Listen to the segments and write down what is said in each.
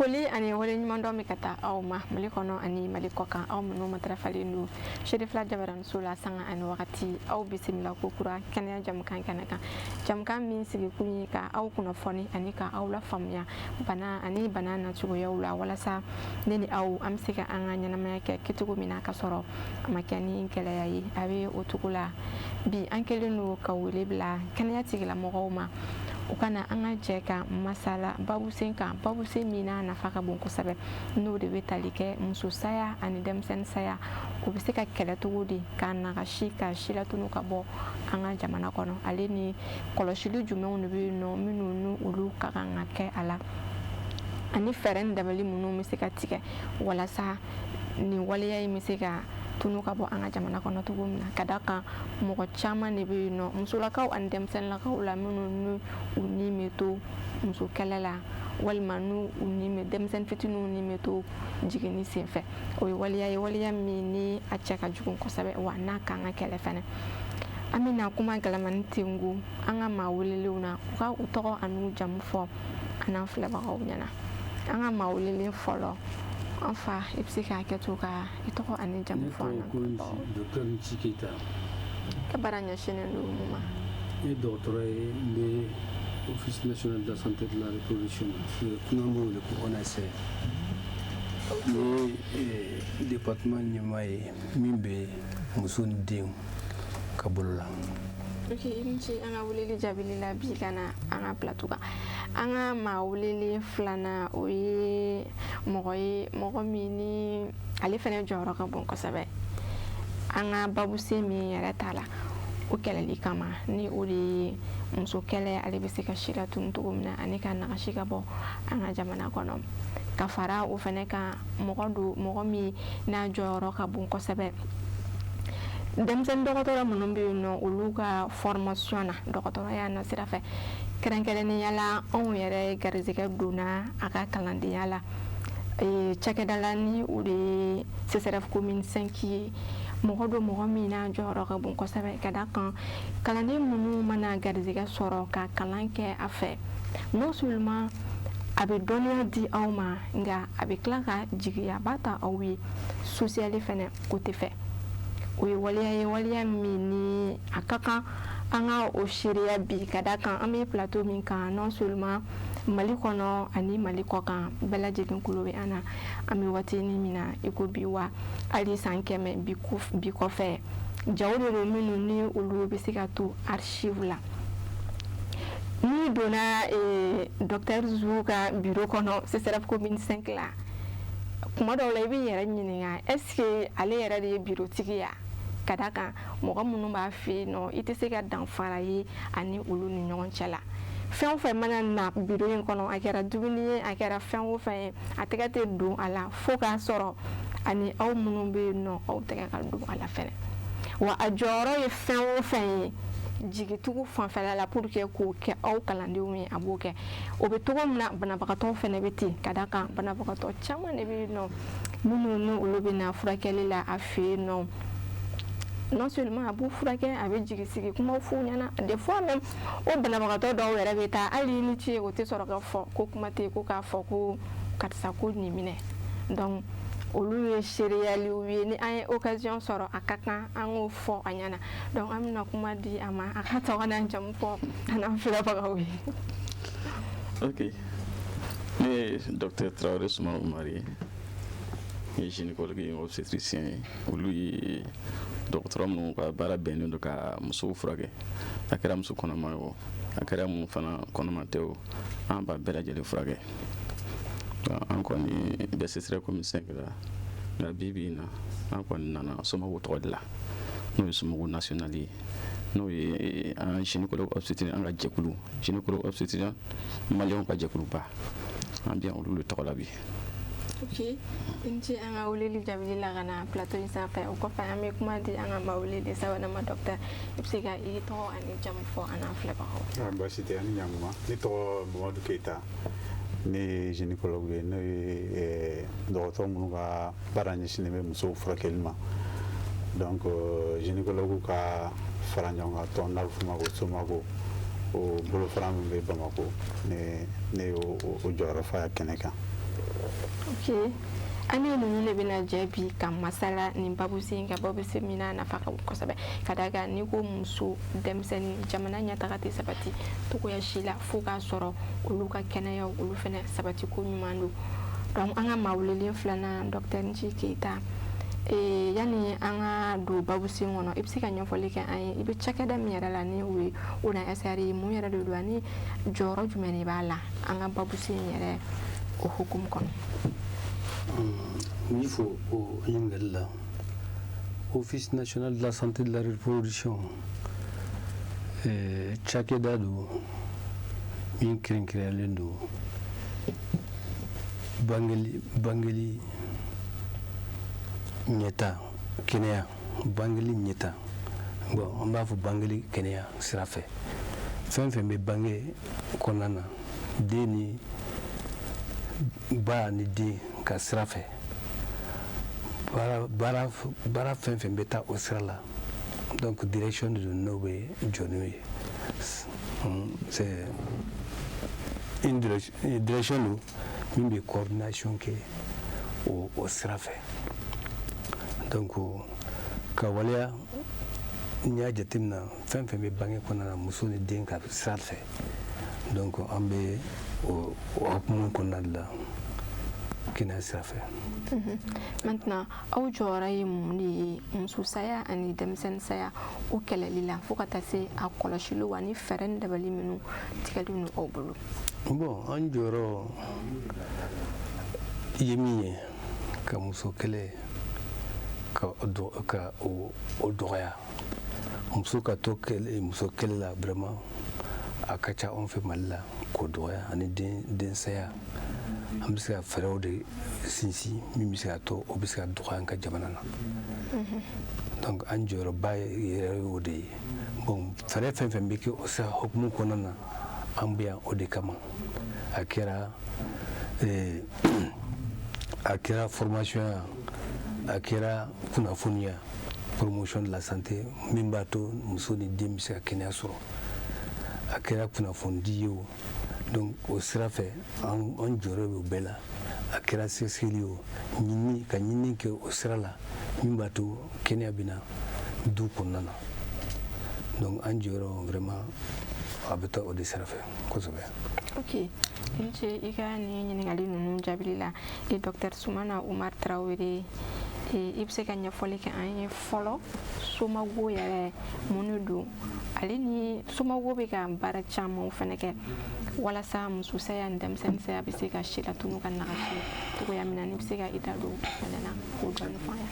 foli ani wale ɲuman dɔ min ka taa aw ma Mali kɔnɔ ani Mali kɔkan aw minnu matarafalen don Cherifla Jabaramuso la sanga ani wagati aw bisimila ko kura kɛnɛya jamukan kɛnɛ kan jamukan min sigikun ye ka aw kunnafoni ani ka aw la faamuya bana ani bana nacogoyaw la walasa ne ni aw an bɛ se ka an ka ɲɛnamaya kɛ kɛcogo min na ka sɔrɔ a ma kɛ ni gɛlɛya ye a bɛ o cogo la bi an kɛlen don ka wele bila kɛnɛya tigilamɔgɔw ma u kana an ka jɛ ka masala babusen kan babusen min n'a nafa ka bon kosɛbɛ n'o de bɛ tali kɛ muso saya ani denmisɛnnin saya o bɛ se ka kɛlɛ cogo di k'a nagasi ka silatunu ka bɔ an ka jamana kɔnɔ ale ni kɔlɔsili jumɛnw de bɛ yen nɔ minnu ni olu ka kan ka kɛ a la ani fɛɛrɛ ni dabali minnu bɛ se ka tigɛ walasa nin waleya in bɛ se ka tunu ka bɔ an ka jamana kɔnɔ cogo min na ka da kan mɔgɔ caman de bɛ yen nɔ musolakaw ani denmisɛnninlakaw la minnu ni u ni bɛ to muso kɛlɛ la walima n'u ni bɛ denmisɛnnin fitininw ni bɛ to jiginni senfɛ o ye waleya min ni a cɛ ka jugu kosɛbɛ wa n'a kan ka kɛlɛ fɛnɛ an bɛna kuma gɛlɛmani tengu an ka maa welelenw na u ka u tɔgɔ ani u jamu fɔ an n'an filɛbagaw ɲɛna an ka maa welelen fɔlɔ an fa i bɛ se k'a kɛ to ka i tɔgɔ ani jamu fɔ an na. Docteur Nci Keita. Ka baara ɲɛsinnen don mun ma? Ne ye dɔgɔtɔrɔ ye n bɛ Office national de la santé de la reproduction kuma b'o wele ko ONASR. N ye département ɲɛmaa ye min bɛ muso ni denw ka bolo la. Ok, i ni ce an ka weleli jaabili la bi ka na an ka plateau kan. An ka maa welelen filanan o ye mɔgɔ min ni ale fana jɔyɔrɔ ka bon kosɛbɛ an ka babusen min yɛrɛ t'a la o kɛlɛli kama ni o de ye muso kɛlɛ ale bɛ se ka si latunu cogo min na ani ka nagasi ka bɔ an ka jamana kɔnɔ ka fara o fana kan mɔgɔ min n'a jɔyɔrɔ ka bon kosɛbɛ denmisɛnnin dɔgɔtɔrɔ minnu bɛ yen nɔ olu ka formation na dɔgɔtɔrɔya na sira fɛ kɛrɛnkɛrɛnnenya la anw yɛrɛ garizɛgɛ donna a ka kalandenya la cakɛda la ni o de ye CSRF commune 5 ye mɔgɔ min n'a jɔyɔrɔ ka bon kosɛbɛ ka da kan kalanden minnu mana garizɛgɛ sɔrɔ ka kalan kɛ a fɛ non seulement a bɛ dɔnniya di aw ma nka a bɛ tila ka jigiyaba ta aw ye sociale fɛnɛ côté fɛ o ye waleya min ni a ka kan an ka o seereya bi ka da kan an bɛ plateau min kan non seulement Mali kɔnɔ ani Mali kɔkan bɛɛ lajɛlen kulo bɛ an na an bɛ waatinin min na i ko bi wa hali san 100 bi kɔfɛ jaw de don minnu ni olu bɛ se ka to archive la n'i donna docteur Zou ka bureau kɔnɔ CSRF commune 5 la kuma dɔw la i bɛ yɛrɛ ɲininka est-ce que ale yɛrɛ de ye bureau tigi ya ka da kan mɔgɔ minnu b'a fɛ yen nɔ i tɛ se ka danfara ye ani olu ni ɲɔgɔn cɛ la fɛn o fɛn mana na bureau in kɔnɔ a kɛra dumuni ye a kɛra fɛn o fɛn ye a tɛgɛ tɛ don a la fo k'a sɔrɔ ani aw minnu bɛ yen nɔ aw tɛgɛ ka don a la fɛnɛ wa a jɔyɔrɔ ye fɛn o fɛn ye jigitugu fanfɛla la pour que k'o kɛ aw kalandenw ye a b'o kɛ o bɛ cogo min na banabagatɔw fɛnɛ bɛ ten ka da kan banabagatɔ caman de bɛ yen nɔ minnu ni olu bɛ na furakɛli la a fɛ yen nɔ non seulement a b'u furakɛ a bɛ jigi sigi kumaw f'u ɲɛna des fois même o banabagatɔ dɔw yɛrɛ bɛ taa hali ni ci ye o tɛ sɔrɔ ka fɔ ko kuma tɛ yen ko k'a fɔ ko karisa ko nin minɛ donc olu ye seereyaliw ye ni an ye occasion sɔrɔ a ka kan an k'o fɔ a ɲɛna donc an bɛna kuma di a ma a ka tɔgɔ n'an jamu fɔ a n'an filɛbagaw ye. Ok, ne ye docteur Traoré Sumano Umari ye gynécologue ye obstétricien ye olu ye dɔgɔtɔrɔ minnu ka baara bɛnnen don ka musow furakɛ a kɛra muso kɔnɔma ye o a kɛra mun fana kɔnɔma tɛ o an b'a bɛɛ lajɛlen furakɛ an kɔni bɛ CSRF commune 5 la nka bi bi in na an kɔni nana somɔgɔw tɔgɔ de la n'o ye somɔgɔw national ye n'o ye an gynécologue obstétricien an ka jɛkulu gynécologue obstétricien maliyɛnw ka jɛkuluba an bɛ olu de tɔgɔ la bi. Ok, i ni ce an ka weleli jaabili la ka na plateau in sanfɛ o kɔfɛ an bɛ kuma di an ka maa weleli sabanan ma docteur i bɛ se ka i tɔgɔ ani jamu fɔ an n'an filɛbagaw. Baasi tɛ ani ɲankuma ne tɔgɔ Mamadu Keita ne ye gynécologue ye n'o ye dɔgɔtɔrɔ minnu ka baara ɲɛsinnen bɛ musow furakɛli ma donc gynécologue ka fara ɲɔgɔn kan tɔn n'a bɛ f'o ma ko SOMAGO o bolofara min bɛ Bamako ne y'o jɔyɔrɔ fa kɛnɛ kan. Ok. Ani ninnu de bɛna jɛ bi ka masala nin babusen in ka babusen min n'a nafa ka bon kosɛbɛ ka d'a kan n'i ko muso denmisɛnnin jamana ɲɛtaga tɛ sabati togoya si la fo k'a sɔrɔ olu ka kɛnɛyaw olu fɛnɛ sabati ko ɲuman don donc an ka maa welelen filanan docteur Nci Keyita yani an ka don babusen kɔnɔ i bɛ se ka ɲɛfɔli kɛ an ye i bɛ cakɛda min yɛrɛ la ni o ye ONASR ye mun yɛrɛ de don ani jɔyɔrɔ jumɛn de b'a la an ka babusen yɛrɛ o hukumu kɔnɔ. Il faut au Office national de la santé de la reproduction cakɛda don min kɛrɛnkɛrɛnlen don bangeli ɲɛta kɛnɛya bangeli ɲɛta bon an b'a fɔ bangeli kɛnɛya sira fɛ fɛn fɛn bɛ bange kɔnɔna na den ni ba ni den ka sira fɛ baara fɛn fɛn bɛ taa o sira la donc direction de n'o bɛ jɔ n'o ye c'est une direction don min bɛ coordination kɛ o sira fɛ donc ka waleya n'i y'a jateminɛ fɛn fɛn bɛ bange kɔnɔna na muso ni den ka sira fɛ donc an bɛ o hukumu kɔnɔna de la kɛnɛya sira fɛ. Maintenant aw jɔyɔrɔ ye mun de ye muso saya ani denmisɛnnin saya o kɛlɛli la fo ka taa se a kɔlɔsiliw ani fɛɛrɛ ni dabali minnu tigɛli don aw bolo. Bon an jɔyɔrɔ ye min ye ka muso kɛlɛ ka o dɔgɔya muso ka to muso kɛlɛ la vraiment a ka ca anw fɛ Mali la k'o dɔgɔya ani den saya an bɛ se ka fɛɛrɛw de sinsin min bɛ se ka to o bɛ se ka dɔgɔya an ka jamana na donc an jɔyɔrɔba yɛrɛ ye o de ye bon fɛɛrɛ fɛn fɛn bɛ kɛ o sira hukumu kɔnɔna na an bɛ yan o de kama a kɛra formation ya a kɛra kunnafoniya promotion de la santé min b'a to muso ni den bɛ se ka kɛnɛya sɔrɔ a kɛra kunnafoni ye o donc o sira fɛ an jɔyɔrɔ bɛ o bɛɛ la a kɛra sɛgɛsɛgɛli ye o ka ɲinini kɛ o sira la min b'a to kɛnɛya bɛ na du kɔnɔna na donc an jɔyɔrɔ vraiment a bɛ taa o de sira fɛ kosɛbɛ. Ok, Nci i ka nin ɲininkali ninnu jaabili la docteur Sumana Umar Tarawele i bɛ se ka ɲɛfɔli kɛ an ye fɔlɔ somɔgɔw yɛrɛ mun de don ale ni somɔgɔw bɛ ka baara camanw fɛnɛ kɛ walasa muso saya ni denmisɛnnin saya bɛ se ka si latunu ka nagasi cogoya min na ni bɛ se ka i da don fɛnɛ na k'o dɔɔni fɔ an ye.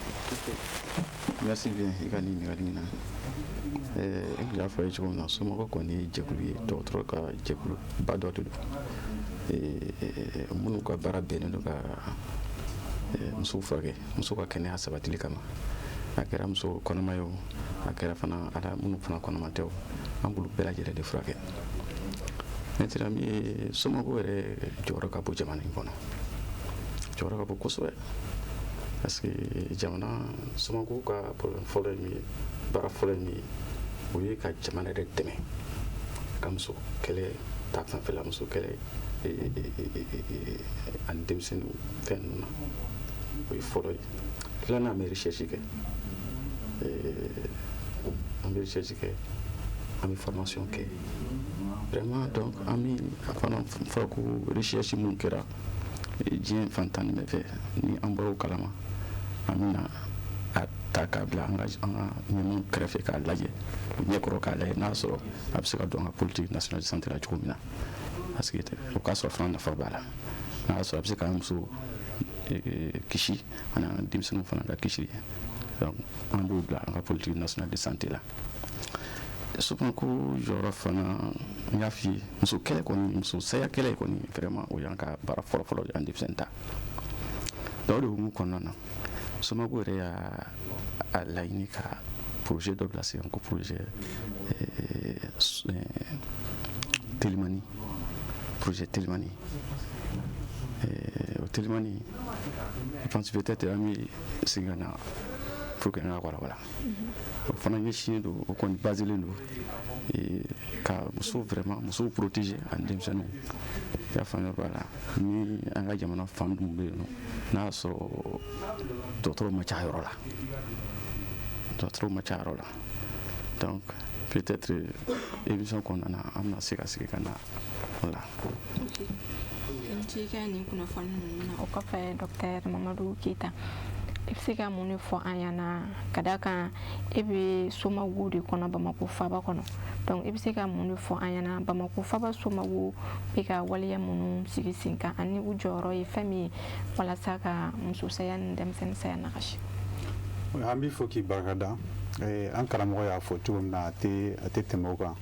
Merci bien i ka nin ɲininkali in na e y'a fɔ ye cogo min na somɔgɔ kɔni ye jɛkulu ye dɔgɔtɔrɔ ka jɛkuluba dɔ de don minnu ka baara bɛnnen don ka musow furakɛ muso ka kɛnɛya sabatili kama a kɛra muso kɔnɔma ye o a kɛra fana ala minnu fana kɔnɔma tɛ o an b'olu bɛɛ lajɛlen de furakɛ maintenant min ye somɔgɔw yɛrɛ jɔyɔrɔ ka bon jamana in kɔnɔ jɔyɔrɔ ka bon kosɛbɛ parce que jamana somɔgɔw ka problème fɔlɔ ye min ye baara fɔlɔ ye min ye o ye ka jamana yɛrɛ dɛmɛ ka muso kɛlɛ ta fanfɛ la muso kɛlɛ ani denmisɛnninw fɛn ninnu na o ye fɔlɔ ye filanan an bɛ recherche kɛ an bɛ formation kɛ vraiment donc an bɛ a fana fɔ ko recherche mun kɛra diɲɛ fantan bɛɛ fɛ ni an bɔra o kalama an bɛna a ta k'a bila an ka ɲɛmɔgɔw kɛrɛfɛ k'a lajɛ u ɲɛkɔrɔ k'a lajɛ n'a sɔrɔ a bɛ se ka don an ka politique nationale de santé la cogo min na parce que o k'a sɔrɔ fana nafa b'a la n'a sɔrɔ a bɛ se k'an muso kisi ani an denmisɛnninw fana ka kisi donc an b'o bila an ka politique nationale de santé la souvent ko jɔyɔrɔ fana n y'a f'i ye muso kɛlɛ kɔni muso saya kɛlɛ kɔni vraiment o y'an ka baara fɔlɔ-fɔlɔ de an denmisɛnnin ta donc o de hukumu kɔnɔna na somɔgɔw yɛrɛ y'a laɲini ka projet dɔ bila sen ko projet Telimani projet Telimani o Telimani je pense peut-être an bɛ segin ka na pour que an ka wala o fana ɲɛsinnen don o kɔni baselen don ka muso vraiment musow protéger ani denmisɛnninw i y'a faamuya b'a la ni an ka jamana fan dun bɛ yen nɔ n'a y'a sɔrɔ dɔgɔtɔrɔw ma ca yɔrɔ la donc peut-être émission kɔnɔna na an bɛna se ka sigi ka na voilà. Nci ka nin kunnafoni ninnu na o kɔfɛ Dr Mamadu Keita i bɛ se ka mun de fɔ an ɲɛna ka da kan e bɛ Somago de kɔnɔ Bamako faaba kɔnɔ donc i bɛ se ka mun de fɔ an ɲɛna Bamako faaba Somago bɛ ka waleya minnu sigi sen kan ani u jɔyɔrɔ ye fɛn min ye walasa ka muso saya ni denmisɛnnin saya nagasi. An b'i fɔ k'i barikada an karamɔgɔ y'a fɔ cogo min na a tɛ tɛmɛ o kan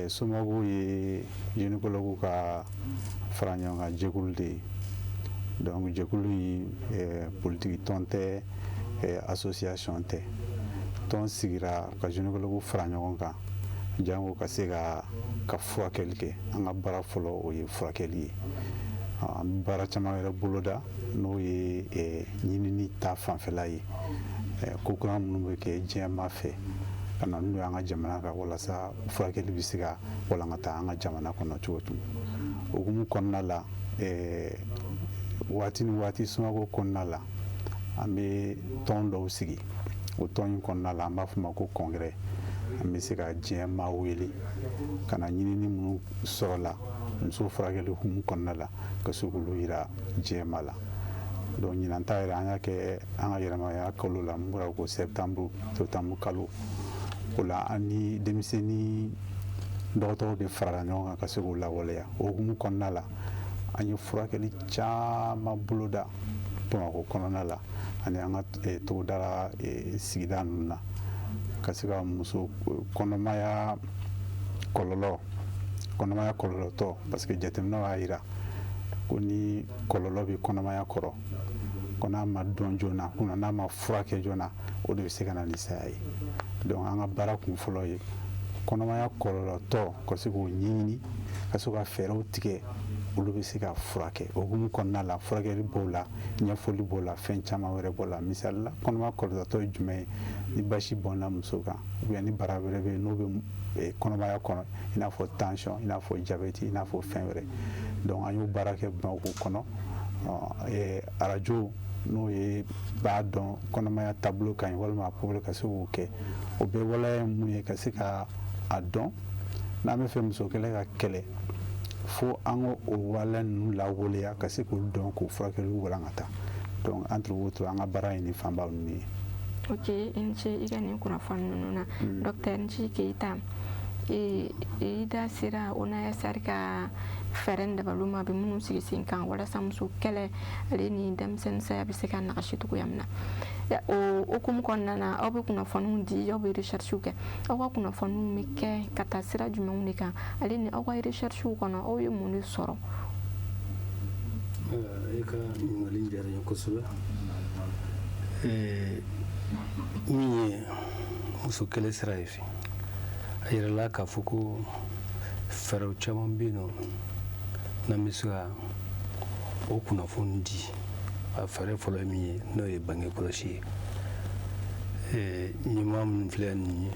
Somago ye gynécologue ka fara ɲɔgɔn kan jɛkulu de ye donc jɛkulu in politique tɔn tɛ association tɛ tɔn sigira ka gynécologue fara ɲɔgɔn kan jango ka se ka furakɛli kɛ an ka baara fɔlɔ o ye furakɛli ye an bɛ baara caman yɛrɛ boloda n'o ye ɲinini ta fanfɛla ye kokura minnu bɛ kɛ diɲɛma fɛ ka na n'u y'an ka jamana kan walasa furakɛli bɛ se ka walankata an ka jamana kɔnɔ cogo cogo okumu kɔnɔna la waati ni waati Somago kɔnɔna la an bɛ tɔn dɔw sigi o tɔn in kɔnɔna la an b'a fɔ ma ko congrès an bɛ se ka diɲɛma wele ka na ɲinini minnu sɔrɔla muso furakɛli hukumu kɔnɔna la ka se k'olu yira diɲɛma la donc ɲinan ta yɛrɛ an y'a kɛ an ka yɛrɛmaya kalo la mun bɔra ko septembre kalo o la an ni denmisɛnnin dɔgɔtɔrɔw de farala ɲɔgɔn kan ka se k'o lawaleya o hukumu kɔnɔna la an ye furakɛli caman boloda Bamako kɔnɔna la ani an ka togodala sigida ninnu na ka se ka muso kɔnɔmaya kɔlɔlɔtɔ parce que jateminɛw y'a jira ko ni kɔlɔlɔ bɛ kɔnɔmaya kɔrɔ ko n'a ma dɔn joona n'a ma furakɛ joona o de bɛ se ka na ni saya ye donc an ka baara kun fɔlɔ ye kɔnɔmaya kɔlɔlɔtɔ ka se k'o ɲɛɲini ka se ka fɛɛrɛw tigɛ olu bɛ se ka furakɛ o hukumu kɔnɔna la furakɛli b'o la ɲɛfɔli b'o la fɛn caman wɛrɛ b'o la misali la kɔnɔmaya kɔlɔlɔtɔ ye jumɛn ye ni basi bɔnna muso kan ou bien ni bara wɛrɛ bɛ yen n'o bɛ kɔnɔmaya kɔnɔ i n'a fɔ tension i n'a fɔ diabète i n'a fɔ fɛn wɛrɛ donc an y'o baara kɛ Bamako kɔnɔ arajo n'o ye b'a dɔn kɔnɔmaya taabolo ka ɲi walima a pɔbɔli ka se k'o kɛ o bɛɛ waleya ye mun ye ka se ka a dɔn n'an bɛ fɛ muso kɛlɛ ka kɛlɛ fo an ka o waleya ninnu lawaleya ka se k'o dɔn k'o furakɛliw walankata donc entre autres an ka baara ye nin fanba ninnu ye. Ok, i ce i ka nin kunnafoni ninnu na Dr Nci Keita i da sera ONASR ka fɛɛrɛ dabaliw ma a bɛ minnu sigi sen kan walasa muso kɛlɛ ale ni denmisɛnnin saya bɛ se ka nagasi cogoya min na o hukumu kɔnɔna na aw bɛ kunnafoniw di aw bɛ recherchew kɛ aw ka kunnafoniw bɛ kɛ ka taa sira jumɛnw de kan ale ni aw ka recherchew kɔnɔ aw ye mun de sɔrɔ. I ka ɲininkali diyara n ye kosɛbɛ min ye muso kɛlɛ sira ye a yirala k'a fɔ ko fɛɛrɛw caman bɛ yen nɔ n'an bɛ se ka o kunnafoni di a fɛɛrɛ fɔlɔ ye min ye n'o ye bange kɔlɔsi ye ɲɛmaa minnu filɛ nin ye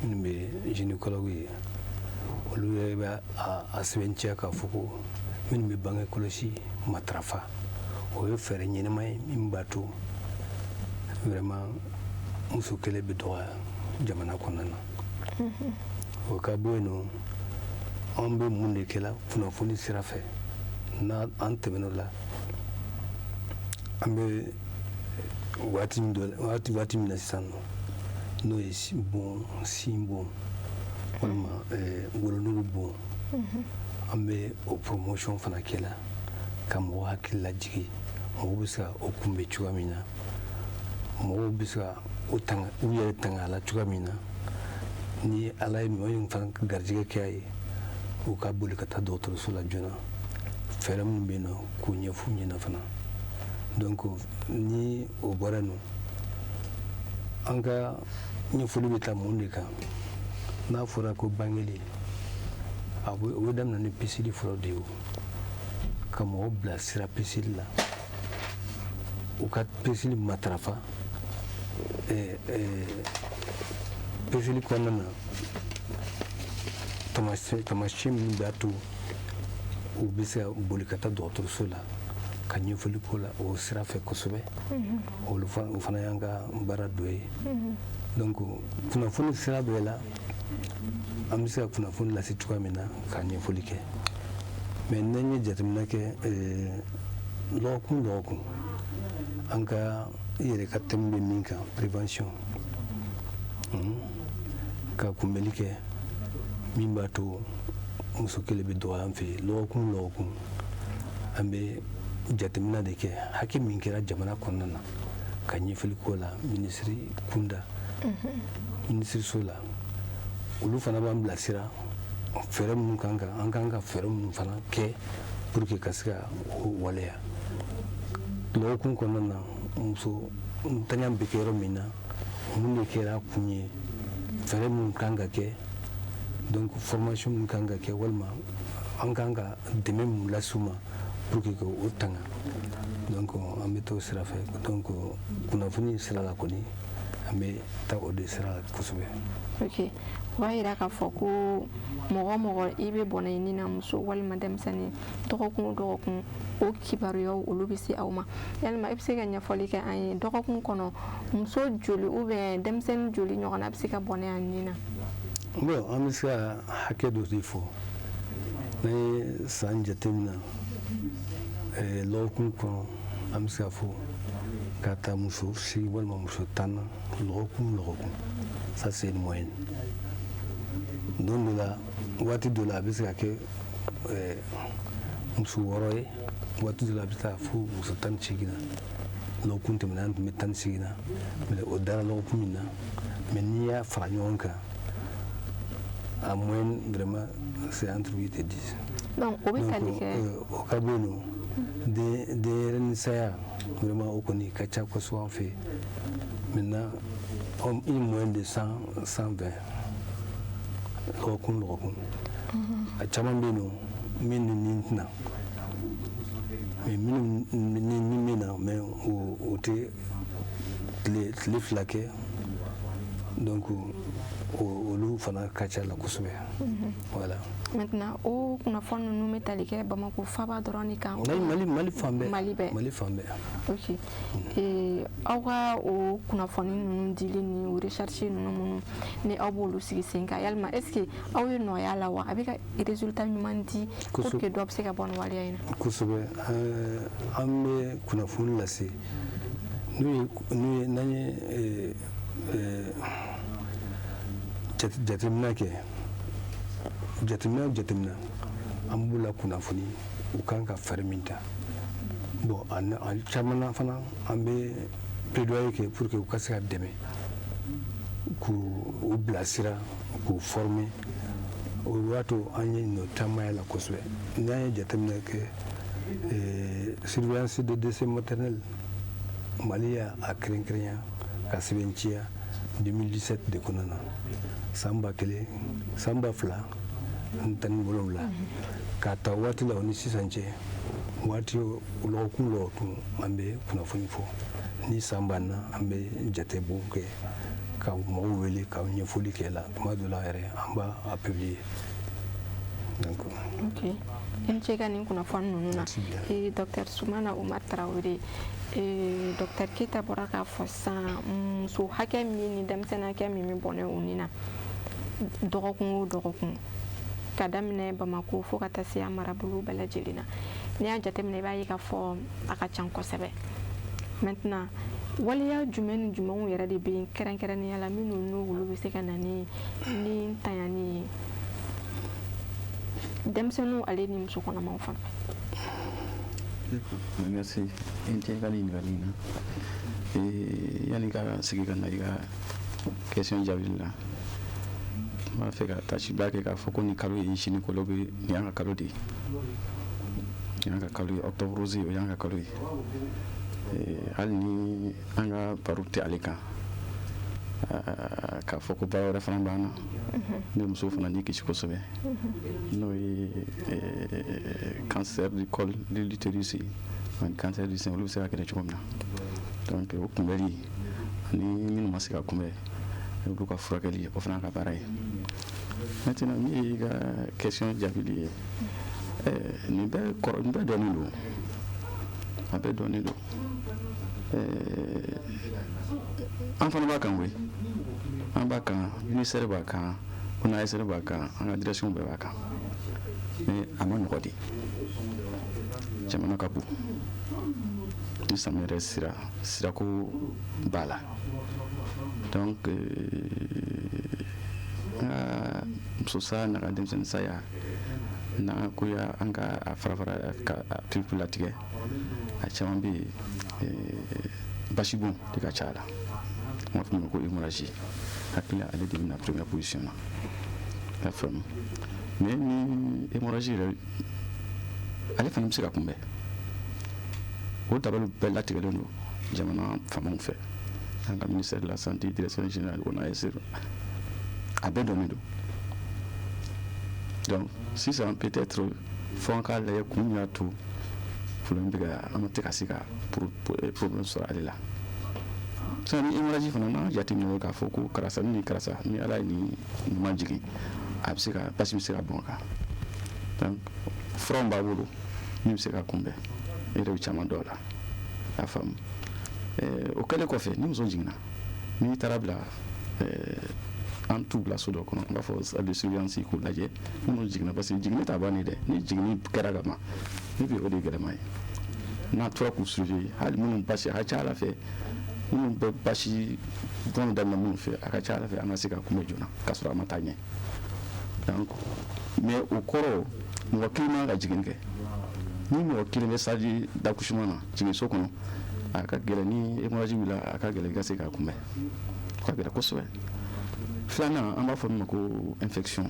minnu bɛ gynécologue ye olu yɛrɛ bɛ a sɛbɛntiya k'a fɔ ko minnu bɛ bange kɔlɔsi matarafa o ye fɛɛrɛ ɲɛnama ye min b'a to vraiment muso kɛlɛ bɛ dɔgɔya jamana kɔnɔna na o ka bɔ yen nɔ an bɛ mun de kɛla kunnafoni sira fɛ n'an tɛmɛn'o la an bɛ waati min na sisan n'o ye sin bon walima wolonugu bon an bɛ o promotion fana kɛla ka mɔgɔ hakili lajigi mɔgɔw bɛ se ka o kunbɛn cogoya min na mɔgɔw bɛ se ka u yɛrɛ tanga a la cogoya min na ni ala ye mɔgɔ fana garijɛgɛ kɛ a ye u ka boli ka taa dɔgɔtɔrɔso la joona fɛɛrɛ minnu bɛ yen nɔ k'o ɲɛf'u ɲɛna fana donc ni o bɔra yen nɔ an ka ɲɛfɔli bɛ taa mun de kan n'a fɔra ko bangeli o bɛ daminɛ ni peseli fɔlɔ de ye o ka mɔgɔw bila sira peseli la u ka peseli matarafa peseli kɔnɔna na tamasiyɛn minnu b'a to u bɛ se ka boli ka taa dɔgɔtɔrɔso la ka ɲɛfɔli k'o la o sira fɛ kosɛbɛ o fana y'an ka baara dɔ ye donc kunnafoni sira bɛɛ la an bɛ se ka kunnafoni lase cogoya min na ka ɲɛfɔli kɛ mais n'an ye jateminɛ kɛ lɔgɔkun an ka i yɛrɛ ka thème bɛ min kan prévention ka kunbɛli kɛ min b'a to muso kelen bɛ dɔgɔya an fɛ yen lɔgɔkun an bɛ jateminɛ de kɛ hakɛ min kɛra jamana kɔnɔna na ka ɲɛfɔli k'o la minisiri kunda minisiriso la olu fana b'an bilasira fɛɛrɛ minnu an kan ka fɛɛrɛ minnu fana kɛ pour que ka se ka o waleya lɔgɔkun kɔnɔna na muso ntanya bɛ kɛ yɔrɔ min na mun de kɛra kun ye fɛɛrɛ minnu kan ka kɛ donc formation minnu kan ka kɛ walima an kan ka dɛmɛ minnu las'u ma pour que o tanga donc an bɛ t'o sira fɛ donc kunnafoni sira la kɔni an bɛ taa o de sira la kosɛbɛ. ok o b'a yira k'a fɔ ko mɔgɔ mɔgɔ i bɛ bɔnɛ ɲini na muso walima denmisɛnnin dɔgɔkun o dɔgɔkun o kibaruyaw olu bɛ se aw ma yalima i bɛ se ka ɲɛfɔli kɛ an ye dɔgɔkun kɔnɔ muso joli ou bien denmisɛnnin joli ɲɔgɔnna bɛ se ka bɔnɛ a nin na. bon an bɛ se ka hakɛ dɔ de fɔ n'an ye san jateminɛ lɔgɔkun kɔnɔ an bɛ se ka fɔ ka taa muso 8 walima muso 10 na lɔgɔkun ça c'est une moyenne don dɔ la waati dɔ la a bɛ se ka kɛ muso 6 ye waati dɔ la a bɛ se ka fɔ muso 18 na lɔgɔkun tɛmɛna an tun bɛ 18 na mais o dara lɔgɔkun min na mais n'i y'a fara ɲɔgɔn kan en moyenne vraiment c'est entre 8 et 10 donc o bɛ tali kɛ o ka bɔ yen nɔ denyɛrɛnin saya vraiment o kɔni ka ca kosɛbɛ an fɛ maintenant une moyenne de 100-120 lɔgɔkun a caman bɛ yen nɔ min ni nin tɛna mais minnu ni bɛ na mais o tɛ tile 2 kɛ donc olu fana ka ca la kosɛbɛ voilà. maintenant o kunnafoni ninnu bɛ tali kɛ Bamako faba dɔrɔn de kan. Mali fan bɛɛ. Mali fan bɛɛ. ok aw ka o kunnafoni ninnu dili ni o recherche ninnu minnu ni aw b'olu sigi sen kan yalima est ce que aw ye nɔgɔya la wa a bɛ ka résultat ɲuman di pour que dɔ bɛ se ka bɔ nin waleya in na. kosɛbɛ an bɛ kunnafoni lase n'an ye jateminɛ kɛ jateminɛ an b'u la kunnafoni u kan ka fɛɛrɛ min ta bon a caman na fana an bɛ plaidoyer kɛ pour que u ka se ka dɛmɛ k'u bilasira k'u former o b'a to an ye nɔ caman y'a la kosɛbɛ n'an ye jateminɛ kɛ surveillance de décès maternel Mali y'a kɛrɛnkɛrɛnya ka sɛbɛnciya 2017 de kɔnɔna na san 2000 ani 17 k'a ta waati la o ni sisan cɛ waati lɔgɔkun an bɛ kunnafoni fɔ ni san banna an bɛ jatebɔ kɛ ka mɔgɔw wele ka ɲɛfɔli kɛ la tuma dɔ la yɛrɛ an b'a publier donc ok i ni ce ka nin kunnafoni ninnu na Dr Sumana Umar Traoré Dr Keita bɔra k'a fɔ sisan muso hakɛ min ni denmisɛnnin hakɛ min bɛ bɔnɛ u ni na dɔgɔkun o dɔgɔkun ka daminɛ Bamako fo ka taa se a marabolo bɛɛ lajɛlen na n'i y'a jateminɛ i b'a ye k'a fɔ a ka ca kosɛbɛ maintenant waleya jumɛn ni jumɛnw yɛrɛ de bɛ kɛrɛnkɛrɛnnenya la minnu n'olu bɛ se ka na ni ntanyani ye denmisɛnninw ale ni muso kɔnɔmaw fan fɛ. merci i cɛ ka ɲininkali in na yanni ka sigi ka na i ka question jaabili la n b'a fɛ ka tasiba kɛ k'a fɔ ko nin kalo ye gynécologue nin y'an ka kalo de ye nin y'an ka kalo ye octobre rose o y'an ka kalo ye hali ni an ka baro tɛ ale kan k'a fɔ ko baara wɛrɛ fana b'an na ne muso fana ni kisi kosɛbɛ n'o ye cancer du col de l'utérus ani cancer du sein olu bɛ se ka kɛlɛ cogo min na donc o kunbɛli ni minnu ma se ka kunbɛn olu ka furakɛli o fana ka baara ye maintenant min ye i ka question jaabili ye nin bɛɛ dɔnnen don a bɛɛ dɔnnen don an fana b'a kan koyi an b'a kan ministère b'a kan ONASR b'a kan an ka direction bɛɛ b'a kan mais a ma nɔgɔ de jamana ka bon ni samiya yɛrɛ sirako b'a la donc an ka muso sa n'a ka denmisɛnnin saya n'an ko an ka a fara ka pewu latigɛ a caman bɛ yen basibɔn de ka ca a la an b'a fɔ o ma ko hémorragie hakili ale de bɛna première position na i y'a faamu mais ni hémorragie yɛrɛ ale fana bɛ se ka kunbɛn o dabali bɛɛ latigɛlen don jamana faamaw fɛ an ka ministère de la santé direction générale ONASR a bɛɛ dɔnnen don donc sisan peut-être fo an k'a lajɛ kun min y'a to problème bɛ ka an tɛ ka se ka problème sɔrɔ ale la sisan ni hémorragie fana n'an jateminɛ k'a fɔ ko karisa ni karisa ni ala ye nin ma jigin a bɛ se ka basi bɛ se ka bɔn a kan donc furaw b'a bolo min bɛ se ka kunbɛn e yɛrɛ bɛ caman dɔn o la a faamu o kɛlen kɔfɛ ni muso jiginna n'i taara bila an t'u bila so dɔ kɔnɔ an b'a fɔ salle de surveillance k'u lajɛ minnu jiginna parce que jiginni t'a bannen dɛ ni jiginni kɛra ka ban ne bɛ o de gɛlɛma ye n'a tora k'u surveiller hali minnu basi a ka ca ala fɛ minnu bɛ basi bɔn daminɛ minnu fɛ a ka ca ala fɛ an ka se ka kunbɛn joona k'a sɔrɔ a ma taa ɲɛ donc mais o kɔrɔ mɔgɔ kelen man ka jiginni kɛ ni mɔgɔ kelen bɛ salle d'accouchement na jiginniso kɔnɔ a ka gɛlɛn ni hémorragie wulila a ka gɛlɛn i ka se k'a kunbɛn o ka gɛlɛn kosɛbɛ filanan an b'a fɔ min ma ko infection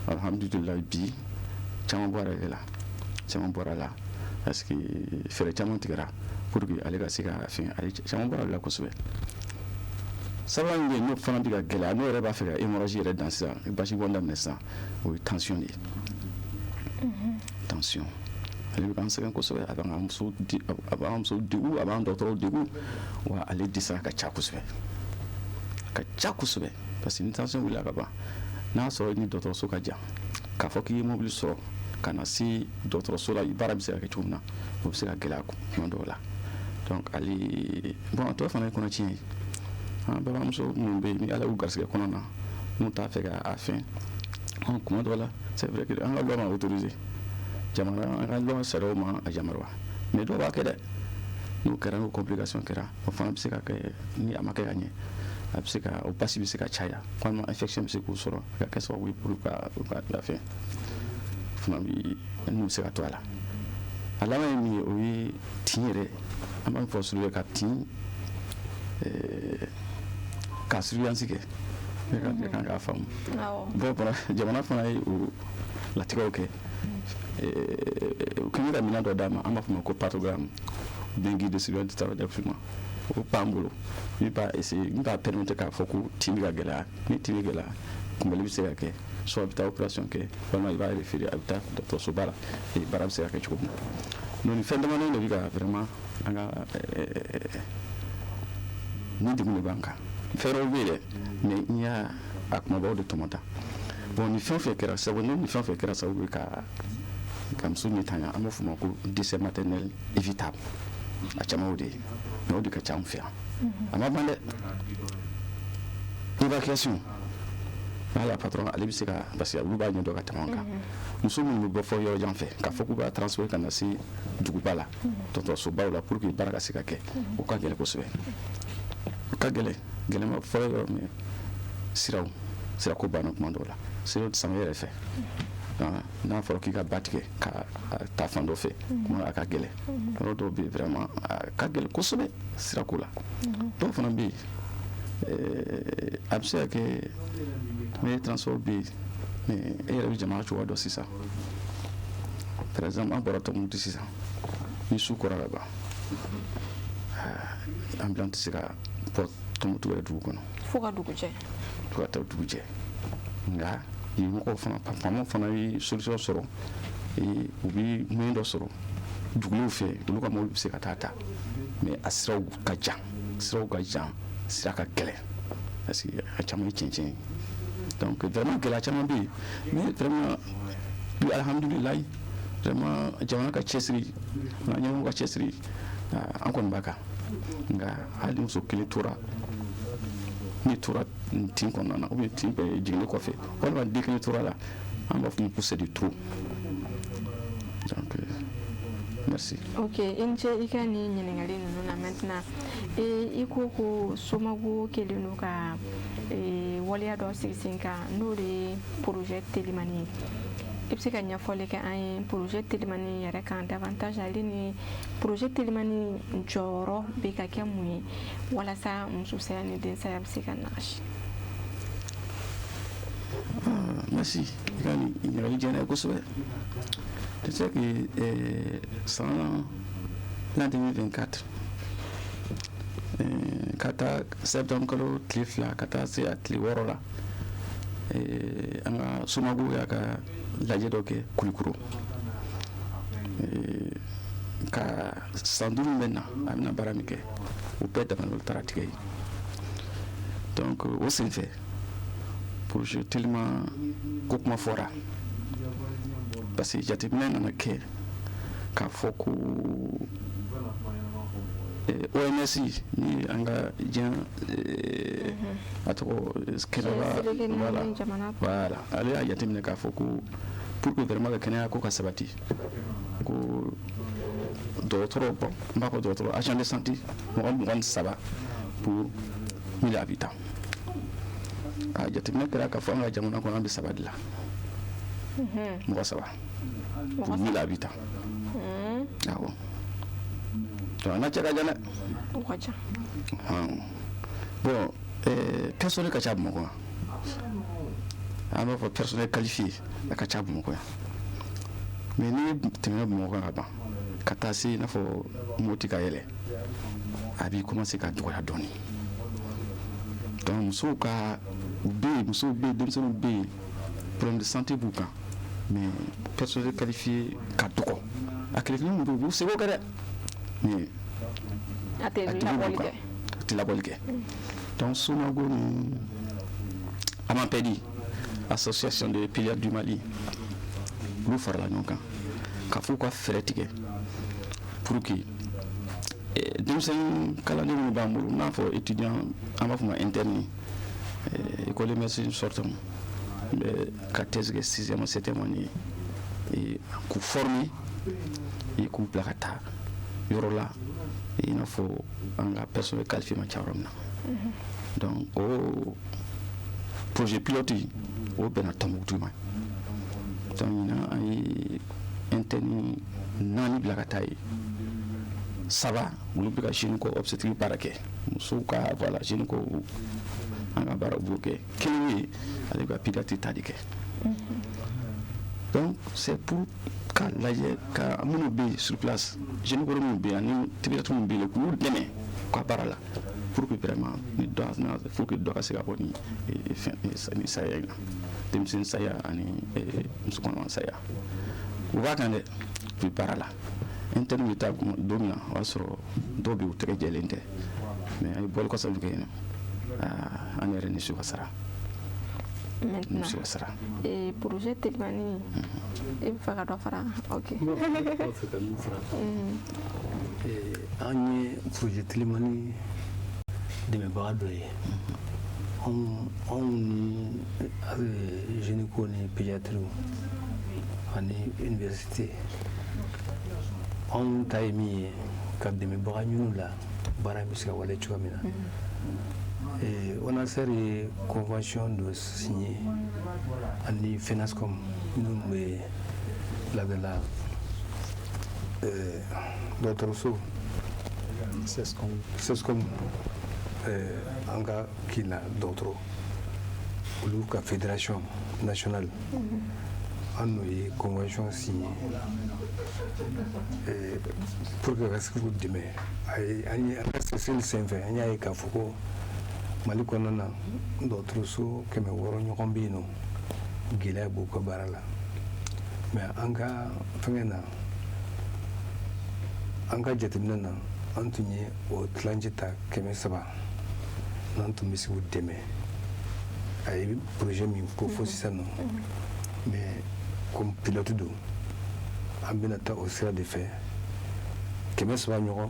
alhamdulillah bi caman bɔra la parce que fɛɛrɛ caman tigɛra pour que ale ka se ka fɛn ale caman bɔra la kosɛbɛ sabanan min n'o fana bɛ ka gɛlɛya n'o yɛrɛ b'a fɛ ka hémorragie yɛrɛ dan sisan basi bɔn daminɛ sisan o ye tension de ye tension ale bɛ k'an sɛgɛn kosɛbɛ a b'an muso degun a b'an dɔgɔtɔrɔw degun wa ale dɛsɛra ka ca kosɛbɛ parce que ni tension wulila ka ban n'a sɔrɔ ni dɔgɔtɔrɔso ka jan k'a fɔ k'i ye mobili sɔrɔ ka na se dɔgɔtɔrɔso la baara bɛ se ka kɛ cogo min na o bɛ se ka gɛlɛya kuma dɔw la donc ale bon a tɔ fana ye kɔnɔtiɲɛ ye an balimamuso minnu bɛ yen ni ala y'u garisɛgɛ kɔnɔ na n'u t'a fɛ ka fɛn kuma dɔw la c'est vrai que an ka loi ma autorisé jamana an ka loi sariyaw ma a yamaruya mais dɔw b'a kɛ dɛ n'o kɛra n'o complication kɛra o fana bɛ se ka kɛ ni a ma kɛ ka ɲɛ a bɛ se ka o basi bɛ se ka caya walima infection bɛ se k'o sɔrɔ a ka kɛ sababu ye pour ka fɛn fana bɛ n'u bɛ se ka to a la a laban ye min ye o ye tin yɛrɛ an b'a fɔ sulu ye ka tin ka surveillance kɛ ne kan k'a faamu bon jamana fana ye o latigɛw kɛ u kan ka minɛn dɔ d'a ma an b'a fɔ o ma ko partogramme bien guide de surveillance du travail d'accouchement o b'an bolo min b'a essayer min b'a permettre k'a fɔ ko tin bɛ ka gɛlɛya ni tin bɛ gɛlɛya kunbɛli bɛ se ka kɛ soit a bɛ taa opération kɛ walima i b'a référer a bɛ taa dɔgɔtɔrɔsoba la baara bɛ se ka kɛ cogo min na donc nin fɛn damadɔ de bɛ ka vraiment an ka ni degun de b'an kan fɛɛrɛw bɛ yen dɛ mais n y'a kumabaw de tɔmɔ ta bon ni fɛn o fɛn kɛra sababu ni fɛn o fɛn kɛra sababu ye ka muso ni tanya an b'a fɔ o ma ko décès maternel évitable a caman y'o de ye mais o de ka ca an fɛ yan a ma ban dɛ évacuation ala patron ale bɛ se ka parce que olu b'a ɲɛdɔn ka tɛmɛ an kan muso minnu bɛ bɔ fɔ yɔrɔ jan fɛ k'a fɔ k'u b'a transférer ka na se duguba la dɔgɔtɔrɔsobaw la pour que baara ka se ka kɛ o ka gɛlɛn kosɛbɛ o ka gɛlɛnma fɔlɔ yɔrɔ min sirako banna kuma dɔw la siraw tɛ sama yɛrɛ fɛ n'a fɔra k'i ka ba tigɛ ka taa fan dɔ fɛ kuma a ka gɛlɛn yɔrɔ dɔw bɛ yen vraiment a ka gɛlɛn kosɛbɛ sirako la dɔw fana bɛ yen a bɛ se ka kɛ mais transport bɛ yen mais e yɛrɛ bɛ jamana cogoya dɔn sisan par exemple an bɔra Tɔnbukutu sisan ni su kɔra ka ban ambulance tɛ se ka bɔ Tɔnbukutu yɛrɛ dugu kɔnɔ fo ka dugu jɛ nka yen mɔgɔw fana faamaw fana ye solution sɔrɔ u bɛ moyen dɔ sɔrɔ dugulenw fɛ olu ka mobili bɛ se ka taa ta mais a siraw ka jan sira ka gɛlɛn parce que a caman ye cɛncɛn ye donc vraiment gɛlɛya caman bɛ yen mais vraiment bi alhamdulilayi vraiment jamana ka cɛsiri n'a ɲɛmɔgɔ ka cɛsiri an kɔni b'a kan nka hali muso kelen tora n'i tora tin kɔnɔna na ou bien tin jiginni kɔfɛ walima den kelen tora la an b'a fɔ ko c'est du trop donc merci. Ok, in ce i ka nin ɲininkali ninnu na maintenant i ko somɔgɔw kɛlen don ka waleya dɔ sigi sen kan n'o de ye projet Telimani ye. I bɛ se ka ɲɛfɔli kɛ an ye projet Telimani yɛrɛ kan davantage ale ni projet Telimani jɔyɔrɔ bɛ ka kɛ mun ye walasa muso saya ni den saya bɛ se ka nagasi. Merci. I ka nin ɲininkali diyara n ye kosɛbɛ. Tu sais que l'an 2024 ka taa septembre kalo tile 2 ka taa se a tile 6 la an ka somɔgɔw y'a ka lajɛ dɔ kɛ Kulikoro ka san 5 bɛ na a bɛna baara min kɛ o bɛɛ daminɛ olu taara tigɛ ye donc o senfɛ projet Telima ko kuma fɔra parce que jateminɛ nana kɛ k'a fɔ ko OMS ni an ka diɲɛ a tɔgɔ kɛnɛba voilà ale y'a jateminɛ k'a fɔ ko pour que vraiment ka kɛnɛya ko ka sabati ko dɔgɔtɔrɔ bon n b'a fɔ dɔgɔtɔrɔ agent de santé mɔgɔ 23 pour 1000 habitants a jateminɛ kɛra k'a fɔ an ka jamana kɔnɔ an bɛ 3 de la mɔgɔ 3 pour 1000 habitants awɔ donc an ka cɛ ka jan dɛ bon personnel ka ca Bamakɔ an b'a fɔ personnel qualifié a ka ca Bamakɔ yan mais n'i tɛmɛna Bamakɔ ka ban ka taa se i n'a fɔ Moti ka yɛlɛ a b'i commencer ka dɔgɔya dɔɔni donc musow ka u bɛ yen musow bɛ yen denmisɛnninw bɛ yen problème de santé b'u kan mais personnel qualifié ka dɔgɔ a kelen-kelen min bɛ yen u b'u seko kɛ dɛ mais a tɛ labɔli kɛ donc Sonago ni Amapedi association des pédiatres du Mali olu farala ɲɔgɔn kan k'a fɔ ka fɛɛrɛ tigɛ pour que denmisɛnnin kalanden minnu b'an bolo n'a fɔ étudiant an b'a fɔ ma interne école de médecine sortant ka thèse kɛ 6e 7e année k'u former et k'u bila ka taa yɔrɔ la i n'a fɔ an ka personnel qualifié ma ca yɔrɔ min na donc o projet pilote o bɛnna Tɔnbukutu ma donc ɲinan an ye interne 4 bila ka taa ye 3 olu bɛ ka gynéco obstétrique baara kɛ musow ka voilà gynéco an ka baara b'o kɛ kelen ye ale ka pédiatrie ta de kɛ donc c'est pour ka lajɛ ka minnu bɛ yen sur place gynéco minnu bɛ yen ani pédiatre minnu bɛ yen k'u dɛmɛ u ka baara la pour que vraiment ni dɔ ka se ka bɔ ni saya in na denmisɛnnin saya ani musokɔnɔma saya u b'a kan dɛ u bɛ baara la interne bɛ taa don min na o y'a sɔrɔ dɔw bɛ yen u tɛgɛ jɛlen tɛ mais an ye bɔli kɔsa min kɛ yen nɔ an yɛrɛ ni su ka sara maintenant projet Telimani i bɛ fɛ ka dɔ fara ok an ye projet Telimani dɛmɛbaga dɔ ye anw ni gynéco ni pédiatrie ani université anw ta ye min ye ka dɛmɛbaga ɲini la baara bɛ se ka wale cogoya min na ONASER ye convention dɔ signé ani FENASCOM minnu bɛ ladala dɔgɔtɔrɔso CESCOM an ka kila dɔgɔtɔrɔ olu ka fédération nationale an n'o ye convention signé pour que ka se k'u dɛmɛ an ka sɛgɛsɛgɛli senfɛ an y'a ye k'a fɔ ko Mali kɔnɔna na dɔgɔtɔrɔso 600 ɲɔgɔn bɛ yen nɔ gɛlɛya b'u ka baara la mais an ka fɛngɛ na an ka jateminɛ na an tun ye o tilancɛ ta 300 n'an tun bɛ se k'u dɛmɛ a ye projet min ko fo sisan nɔ mais comme pilote don an bɛna taa o sira de fɛ 300 ɲɔgɔn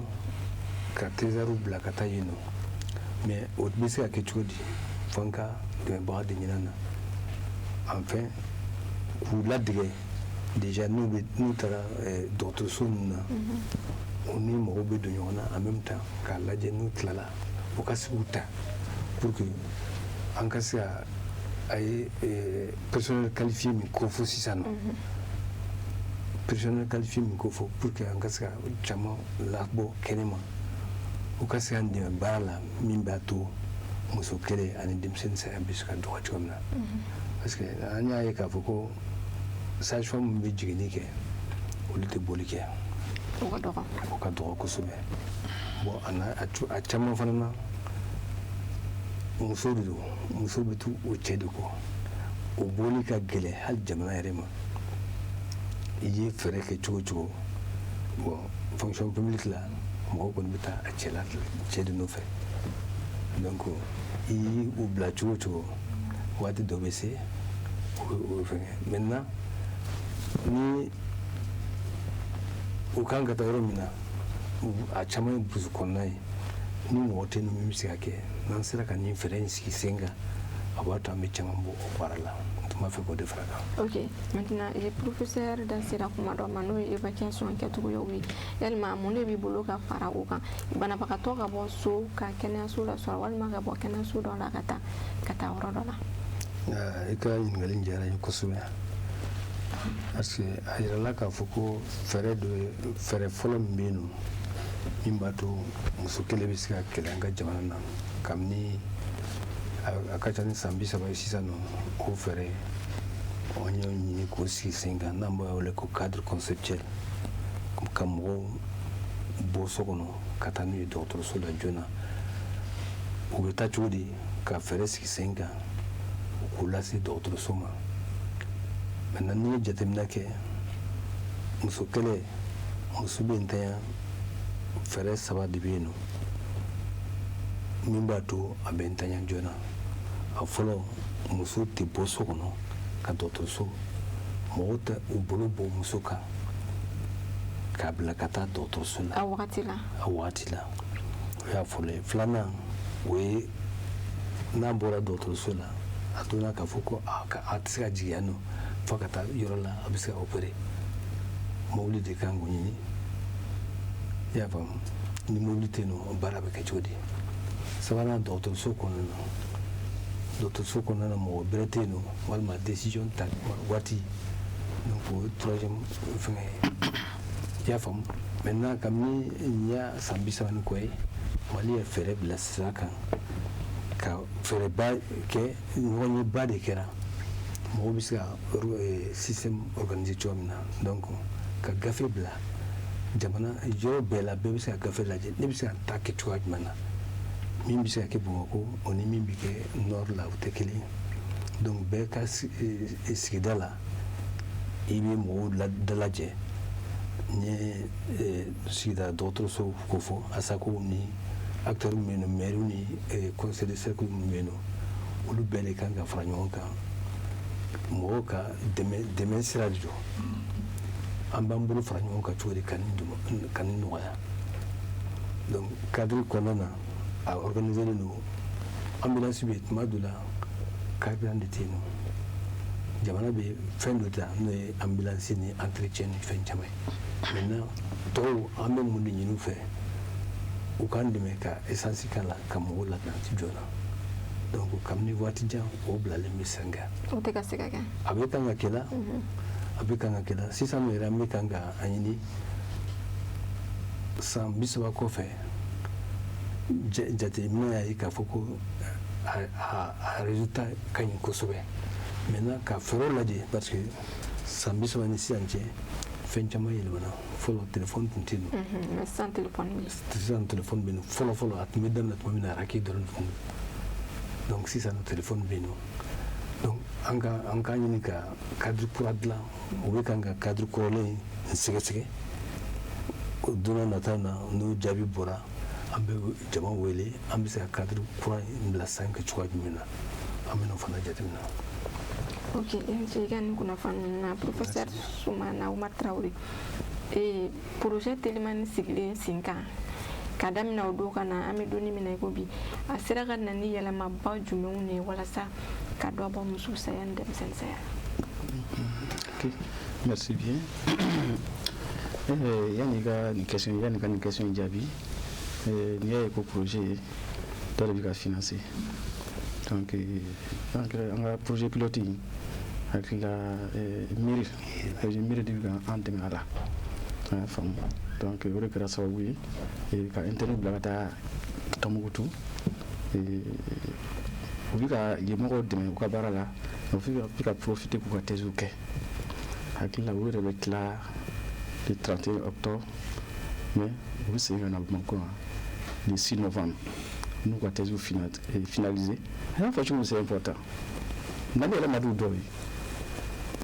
ka trésorier bila ka taa yen nɔ mais o bɛ se ka kɛ cogo di fo an ka dɛmɛbaga de ɲini an na enfin k'u ladege déjà n'u taara dɔgɔtɔrɔso ninnu na u ni mɔgɔw bɛ don ɲɔgɔn na en même temps k'a lajɛ n'u tilala u ka se k'u ta pour que an ka se ka a ye personnel qualifié min ko fo sisan nɔ personnel qualifié min ko fo pour que an ka se ka caman labɔ kɛnɛma u ka se ka dɛmɛ baara la min b'a to muso kelen ani denmisɛnnin saya bɛ se ka dɔgɔ cogo min na parce que an y'a ye k'a fɔ ko sage-femme min bɛ jiginni kɛ olu tɛ boli kɛ o ka dɔgɔ kosɛbɛ bon a caman fana na muso de don muso bɛ tu o cɛ de kɔ o boli ka gɛlɛn hali jamana yɛrɛ ma i ye fɛɛrɛ kɛ cogo o cogo bon fonction publique la mɔgɔw kɔni bɛ taa a cɛ de nɔfɛ donc i y'u bila cogo o cogo waati dɔ bɛ se o fɛngɛ maintenant ni u kan ka taa yɔrɔ min na a caman ye burusi kɔnɔna ye ni mɔgɔ tɛ yen min bɛ se ka kɛ n'an sera ka nin fɛɛrɛ in sigi sen kan a b'a to an bɛ caman bɔ o baara la n tun b'a fɛ k'o de fara kan. Ok, maintenant le professeur da sera kuma dɔ ma n'o ye évacuation kɛcogoyaw ye yalima mun de b'i bolo ka fara o kan banabagatɔ ka bɔ so ka kɛnɛyaso la sɔrɔ walima ka bɔ kɛnɛyaso dɔ la ka taa yɔrɔ dɔ la. I ka ɲininkali in diyara n ye kosɛbɛ parce que a yirala k'a fɔ ko fɛɛrɛ fɔlɔ min bɛ yen nɔ min b'a to muso kelen bɛ se ka kɛlɛ an ka jamana na kabini a ka ca ni san 30 ye sisan nɔ o fɛɛrɛ an y'o ɲini k'o sigi sen kan n'an b'a wele ko cadre conceptuel ka mɔgɔw bɔ so kɔnɔ ka taa n'u ye dɔgɔtɔrɔso la joona u bɛ taa cogo di ka fɛɛrɛ sigi sen kan k'u lase dɔgɔtɔrɔso ma maintenant n'i ye jateminɛ kɛ muso kɛlɛ muso bɛ ntanya fɛɛrɛ 3 de bɛ yen nɔ min b'a to a bɛ ntanya joona a fɔlɔ muso tɛ bɔ so kɔnɔ ka dɔgɔtɔrɔso mɔgɔw tɛ u bolo bɔ muso kan k'a bila ka taa dɔgɔtɔrɔso la a wagati la o y'a fɔlɔ ye filanan o ye n'a bɔra dɔgɔtɔrɔso la a donna k'a fɔ ko a tɛ se ka jigin yan nɔ fo ka taa yɔrɔ la a bɛ se ka opérer mobili de kan k'o ɲini i y'a faamu ni mobili tɛ yen nɔ baara bɛ kɛ cogo di sabanan dɔgɔtɔrɔso kɔnɔna na mɔgɔ bɛrɛ tɛ yen nɔ walima décision ta waati donc o ye troisième fɛngɛ ye i y'a faamu maintenant kabini n y'a san 30 ni kɔ ye mali ye fɛɛrɛ bila sira kan ka fɛɛrɛba kɛ ɲɔgɔn ye ba de kɛra mɔgɔw bɛ se ka système organiser cogo min na donc ka gafe bila jamana yɔrɔ bɛɛ la bɛɛ bɛ se ka gafe lajɛ ne bɛ se ka taa kɛ cogoya jumɛn na min bɛ se ka kɛ bamakɔ o ni min bɛ kɛ nord la o tɛ kelen ye donc bɛɛ ka sigida la i bɛ mɔgɔw dalajɛ n ye sigida dɔgɔtɔrɔso ko fɔ asako ni acteurs min bɛ yen nɔ maires ni conseil de cercle min bɛ yen nɔ olu bɛɛ de kan ka fara ɲɔgɔn kan mɔgɔw ka dɛmɛ sira de don an b'an bolo fara ɲɔgɔn kan cogo di ka nin nɔgɔya donc cadre kɔnɔna na a organisé len don ambulance bɛ tuma dɔ la carburant de tɛ yen nɔ jamana bɛ fɛn dɔ ta n'o ye ambulance ni entretien ni fɛn caman ye maintenant tɔw an bɛ mun de ɲini u fɛ u k'an dɛmɛ ka essence k'a la ka mɔgɔw ladanti joona donc kabini waati jan o bilalen bɛ sen kan o tɛ ka se ka kɛ a bɛ kan ka kɛ la a bɛ kan ka kɛ la sisan yɛrɛ an bɛ kan ka a ɲini san 30 kɔfɛ jateminɛ y'a ye k'a fɔ ko a résultat ka ɲi kosɛbɛ maintenant ka fɛɛrɛw lajɛ parce que san 30 ni sisan cɛ fɛn caman yɛlɛmana fɔlɔ téléphone tun tɛ yen nɔ sisan téléphone bɛ yen fɔlɔ a tun bɛ daminɛ tuma min na araki dɔrɔn tun don donc sisan téléphone bɛ yen nɔ donc an k'a ɲini ka cadre kura dilan u bɛ kan ka cadre kɔrɔlen sɛgɛsɛgɛ o donna nata na n'o jaabi bɔra an bɛ jama wele an bɛ se ka cadre kura in bila sen kɛ cogoya jumɛn na an bɛ n'o fana jateminɛ. Ok, je ka nin kunnafoni na professeur Soumana Oumar Traoré. Projet Telimani sigilen sen kan ka daminɛ o don ka na an bɛ donni min na i ko bi a sera ka na ni yɛlɛmaba jumɛnw de ye walasa ka dɔ bɔ muso saya ni denmisɛnnin saya. Ok, merci bien. Yani ka nin question jaabi n'i y'a ye ko projet dɔ de bɛ ka financer donc an ka projet pilote in hakili la miiri de bɛ ka an dɛmɛ a la an y'a faamu donc o de kɛra sababu ye ka internet bila ka taa Tɔnbukutu u bɛ ka ɲɛmɔgɔw dɛmɛ u ka baara la u bɛ ka profiter k'u ka thèse kɛ hakili la u yɛrɛ bɛ tila le 31 octobre mais u bɛ segin ka na Bamakɔ le 6 novembre n'u ka thèse finalisé a y'a fɔ cogo min c'est important Mali yɛrɛ ma d'u dɔw ye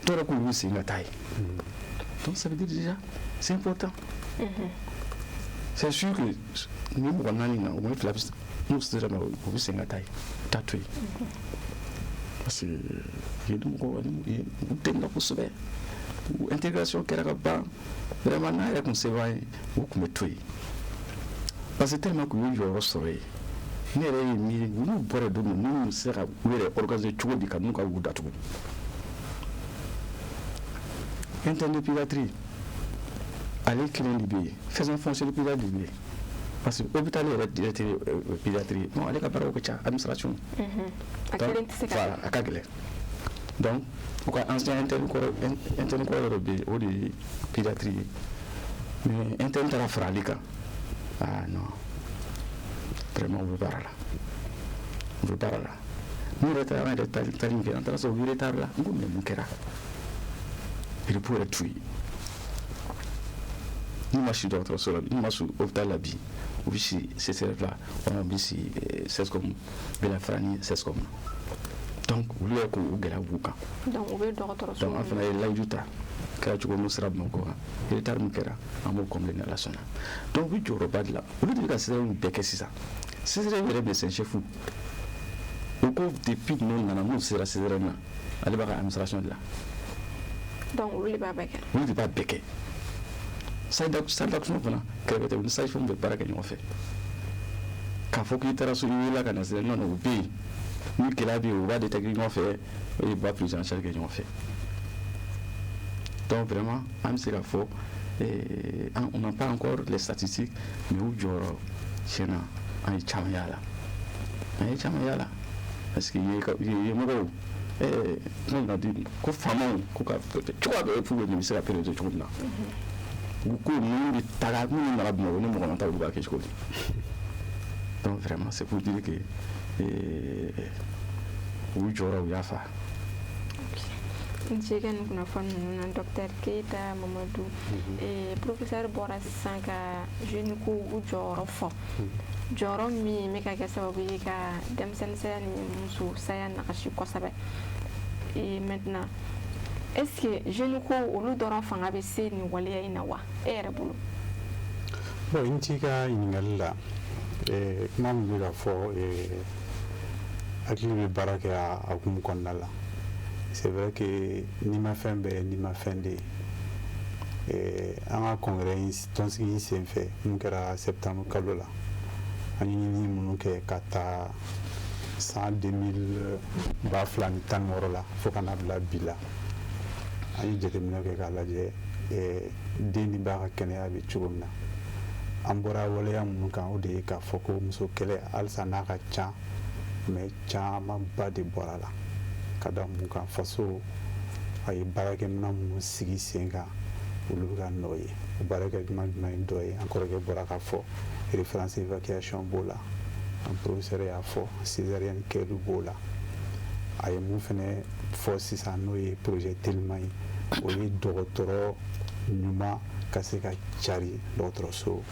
dɔw yɛrɛ k'u bɛ segin ka taa ye donc ça veut dire déjà c'est important. C'est sûr que nous avons un peu nous sommes au Sénégal, tatoué. Parce que nous avons une intégration qui est vraiment là, comme c'est vrai, beaucoup tué. Parce que tellement que nous avons sauvé. Nous avons parlé de nous, nous avons organisé tout le monde, nous avons tout. Internet piraterie. Allez créer l'IB, faisons fonctionner le piraterie. Parce que l'hôpital est piraterie. Non, allez capable de faire administration. Voilà, à Kagele. Donc, ancien internet au de piraterie. Mais internet à la fralika. Ah non. Vraiment, on veut pas là. On veut pas là. Nous, on est en train de se retard là. Nous, on est là. Il pourrait tuer. Ni ma suis docteur sur ni ma suis hôpital la bi ou si c'est là on a bi si c'est comme Bela Frani c'est comme donc vous le ko gela buka donc on veut docteur sur donc enfin la juta ka tu ko musra mako il tar mu kera amo comme le la sona donc bi joro bad la au lieu de ka c'est un beke ça c'est vrai mais c'est chef au cours depuis non na mu sera c'est vrai na ali ba administration là donc on le ba beke on le ba beke ça d'action fana kɛrɛfɛ tɛ sa fɛn bɛ baara kɛ ɲɔgɔn fɛ k'a fɔ k'i taara so i la ka na se non o bɛ yen ni gɛlɛya bɛ yen o b'a détecter ɲɔgɔn fɛ o ye ba prise en charge kɛ ɲɔgɔn fɛ donc vraiment an bɛ se k'a fɔ on n'a pas encore les statistiques mais u jɔyɔrɔ tiɲɛna an ye caman y'a la parce que ɲɛmɔgɔw n'o na di ko faamaw ko ka cogoya bɛ pour que nin bɛ se ka péréter cogo min na. Donc vraiment c'est pour dire que je ka nin kunnafoni ninnu na docteur Keita Mamadou professeur bɔra sisan ka jeune ko u jɔyɔrɔ fɔ jɔyɔrɔ min bɛ ka kɛ sababu ye ka denmisɛnnin saya ni muso saya nagasi kosɛbɛ maintenant est-ce que jeune ko olu dɔrɔn fanga bɛ se nin waleya in na wa e yɛrɛ bolo. Bon n ci ka ɲininkali la kuma min bɛ ka fɔ hakili bɛ baara kɛ a hukumu kɔnɔna la c'est vrai que n'i ma fɛn bɛɛ n'i ma fɛn de ye an ka congrès tɔnsigi in senfɛ mun kɛra septembre kalo la an ye ɲinini minnu kɛ ka taa san 2016 la fo ka na bila bi la an ye jateminɛ kɛ k'a lajɛ den ni b'a ka kɛnɛya bɛ cogo min na an bɔra waleya minnu kan o de ye k'a fɔ ko muso kɛlɛ halisa n'a ka ca mais camanba de bɔra la ka da mun kan faso a ye baarakɛminɛn minnu sigi sen kan olu bɛ ka nɔ ye o baarakɛminɛn jumɛn ye dɔ ye an kɔrɔkɛ bɔra k'a fɔ référence évacuation b'o la an professeur y'a fɔ césarienne kɛlu b'o la a ye mun fɛnɛ fɔ sisan n'o ye projet Telima ye o ye dɔgɔtɔrɔ ɲuman ka se ka cari dɔgɔtɔrɔso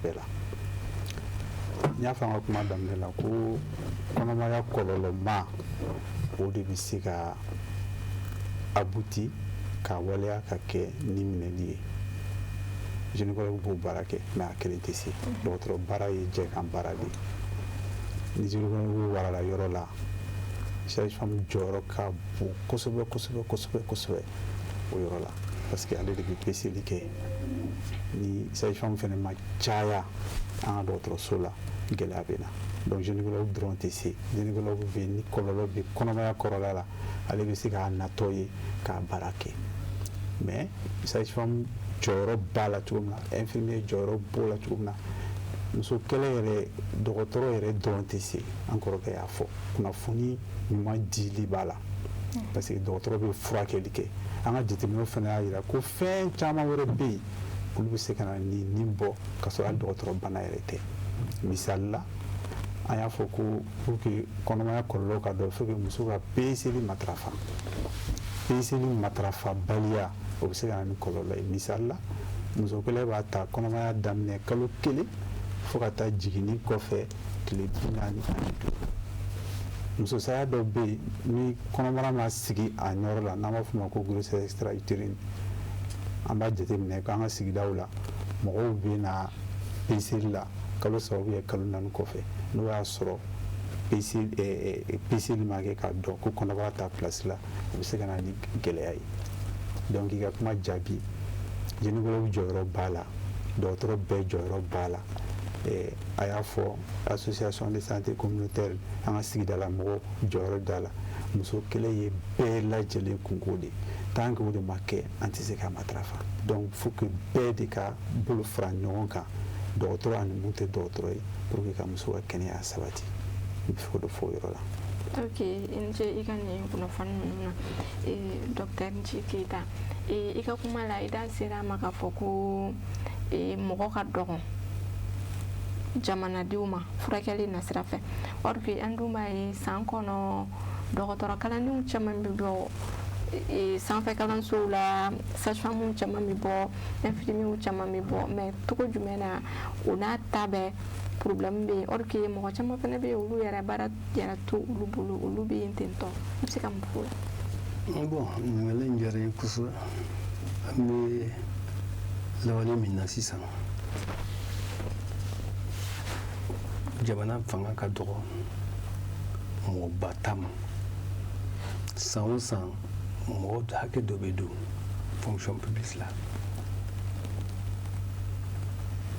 bɛɛ la n y'a fɔ an ka kuma daminɛ la ko kɔnɔmaya kɔlɔlɔma o de bɛ se ka abouti ka waleya ka kɛ ni minɛli ye gynécologue b'o baara kɛ mais a kelen tɛ se dɔgɔtɔrɔ baara ye jɛkan baara de ye ni gynécologue warala yɔrɔ la sage-femme jɔyɔrɔ ka bon kosɛbɛ kosɛbɛ kosɛbɛ kosɛbɛ o yɔrɔ la parce que ale de bɛ peseli kɛ ni sage-femme fɛnɛ ma caya an ka dɔgɔtɔrɔso la gɛlɛya bɛ na donc gynécologue dɔrɔn tɛ se gynécologue bɛ ni kɔlɔlɔ bɛ kɔnɔmaya kɔrɔla la ale bɛ se k'a natɔ ye k'a baara kɛ mais sage-femme jɔyɔrɔ b'a la cogo min na infirmier jɔyɔrɔ b'o la cogo min na muso kɛlɛ yɛrɛ dɔgɔtɔrɔ yɛrɛ dɔrɔn tɛ se an kɔrɔkɛ y'a fɔ kunnafoni ɲuman dili b'a la parce que dɔgɔtɔrɔ bɛ furakɛli kɛ an ka jateminɛw fana y'a jira ko fɛn caman wɛrɛ bɛ yen olu bɛ se ka na ni nin bɔ ka sɔrɔ hali dɔgɔtɔrɔ bana yɛrɛ tɛ misali la an y'a fɔ ko pour que kɔnɔmaya kɔlɔlɔ ka dɔn il faut que muso ka peseli matarafa peseli matarafabaliya o bɛ se ka na ni kɔlɔlɔ ye misali la muso kelen b'a ta kɔnɔmaya daminɛ kalo 1 fo ka taa jiginni kɔfɛ tile 45 muso saya dɔ bɛ yen ni kɔnɔbara ma sigi a ɲɔrɔ la n'an b'a fɔ o ma ko grossesse extra-utérine an b'a jateminɛ k'an ka sigidaw la mɔgɔw bɛ na peseli la kalo 3 ou kalo 4 kɔfɛ n'o y'a sɔrɔ peseli ma kɛ k'a dɔn ko kɔnɔbara ta place la o bɛ se ka na ni gɛlɛya ye donc i ka kuma jaabi gynécologue jɔyɔrɔ b'a la dɔgɔtɔrɔ bɛɛ jɔyɔrɔ b'a la a y'a fɔ association de santé communautaire an ka sigidala mɔgɔ jɔyɔrɔ da la muso kelen ye bɛɛ lajɛlen kungo de tant que o de ma kɛ an tɛ se ka matarafa donc faut que bɛɛ de ka bolo fara ɲɔgɔn kan dɔgɔtɔrɔ ani mun tɛ dɔgɔtɔrɔ ye pour que ka muso ka kɛnɛya sabati n bɛ fɛ k'o de fɔ o yɔrɔ la. Ok, n ce i ka nin kunnafoni ninnu na docteur Nci Keyita i ka kuma la i da sera a ma k'a fɔ ko mɔgɔ ka dɔgɔ jamanadenw ma furakɛli nasira fɛ or que an dun b'a ye san kɔnɔ dɔgɔtɔrɔ kalandenw caman bɛ bɔ sanfɛ kalansow la sage-femme caman bɛ bɔ infirmiers caman bɛ bɔ mais cogo jumɛn na o n'a ta bɛɛ problème bɛ yen or que mɔgɔ caman fana bɛ yen olu yɛrɛ baara yɛrɛ to olu bolo olu bɛ yen ten tɔ i bɛ se ka mun fɔ o la. bon ɲininkali in diyara n ye kosɛbɛ an bɛ lawale min na sisan jamana fanga ka dɔgɔ mɔgɔba ta ma san o san mɔgɔ hakɛ dɔ bɛ don fonction publique la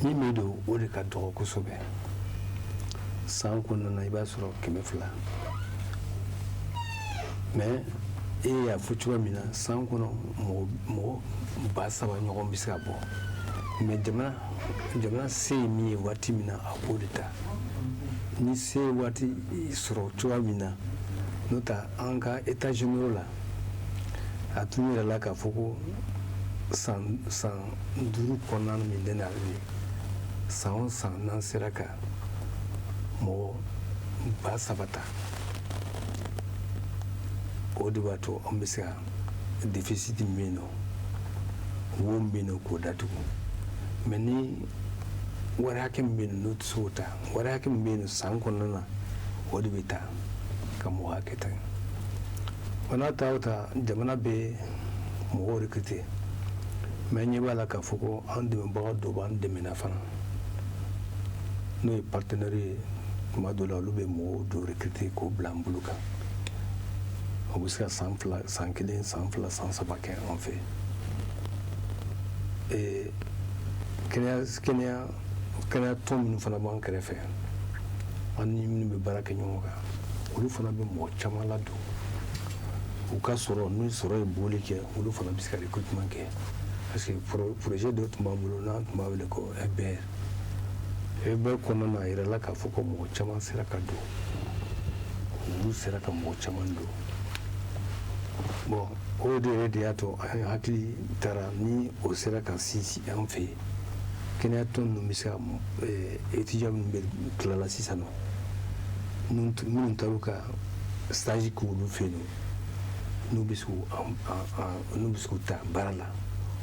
min bɛ don o de ka dɔgɔ kosɛbɛ san kɔnɔna na i b'a sɔrɔ 200 mais e y'a fɔ cogoya min na san kɔnɔ mɔgɔ 3,000 ɲɔgɔn bɛ se ka bɔ mais jamana se ye min ye waati min na a b'o de ta ni se waati sɔrɔ cogoya min na n'o tɛ an ka état généraux la a tun yɛrɛ la k'a fɔ ko san 5 kɔnɔna min bɛ nalen san o san n'an sera ka mɔgɔ 3,000 ta o de b'a to an bɛ se ka déficit min bɛ yen nɔ wo min bɛ yen nɔ k'o datugu mais ni wari hakɛ min bɛ yen n'o tɛ se k'o ta wari hakɛ min bɛ yen san kɔnɔna na o de bɛ ta ka mɔgɔ hakɛ ta n'a ta o ta jamana bɛ mɔgɔw recruter mais ɲɛ b'a la k'a fɔ ko an dɛmɛbaga dɔw b'an dɛmɛna fana n'o ye partenaire ye tuma dɔw la olu bɛ mɔgɔw dɔw recruter k'o bila an bolo kan o bɛ se ka san 2 san 1 san 2 san 3 kɛ an fɛ kɛnɛya tɔn minnu fana b'an kɛrɛfɛ an ni minnu bɛ baara kɛ ɲɔgɔn kan olu fana bɛ mɔgɔ caman ladon u ka sɔrɔ n'u sɔrɔ ye boli kɛ olu fana bɛ se ka recrutement kɛ parce que projet dɔ tun b'an bolo n'an tun b'a wele ko EBR kɔnɔna na a yɛrɛ la k'a fɔ ko mɔgɔ caman sera ka don olu sera ka mɔgɔ caman don bon o de yɛrɛ de y'a to an hakili taara ni o sera ka sinsin an fɛ yen kɛnɛya tɔn ninnu bɛ se ka étudiant minnu bɛ tilala sisan nɔ minnu taar'u ka stage kɛ olu fɛ yen nɔ n'u bɛ se k'u ta baara la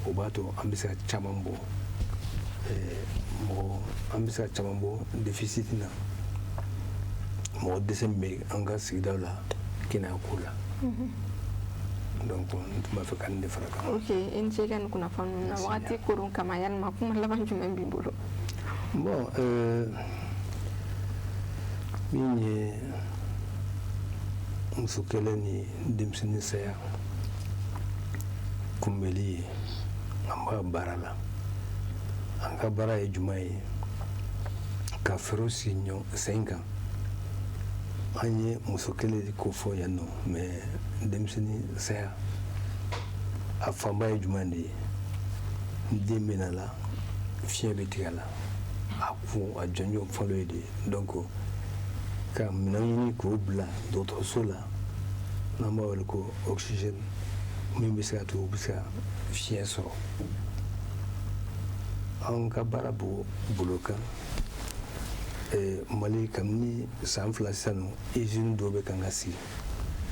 o b'a to an bɛ se ka caman bɔ an bɛ se ka caman bɔ déficit na mɔgɔ dɛsɛ min bɛ an ka sigidaw la kɛnɛya ko la donc tun b'a fɛ ka nin de fara kan. Ok, i ni ce ka nin kunnafoni na wagati koron kama yalima kuma laban jumɛn b'i bolo? Bon, min ye muso kelen ni denmisɛnnin saya kunbɛli ye an b'a baara la. An ka baara ye jumɛn ye? Ka fɛɛrɛw sigi sen kan. An ye muso kelen ko fɔ yan nɔ, mais denmisɛnnin saya a fanba ye jumɛn de ye? Den bɛ na la, fiɲɛ bɛ tigɛ a la, a kun a jɔnjɔn fɔlɔ ye de ye. Donc ka minɛn ɲini k'o bila dɔgɔtɔrɔso la n'an b'a wele ko oxygène min bɛ se ka to u bɛ se ka fiɲɛ sɔrɔ. An ka baara b'o bolo kan. Mali kabini san 2 sisan nɔ usine dɔw bɛ kan ka sigi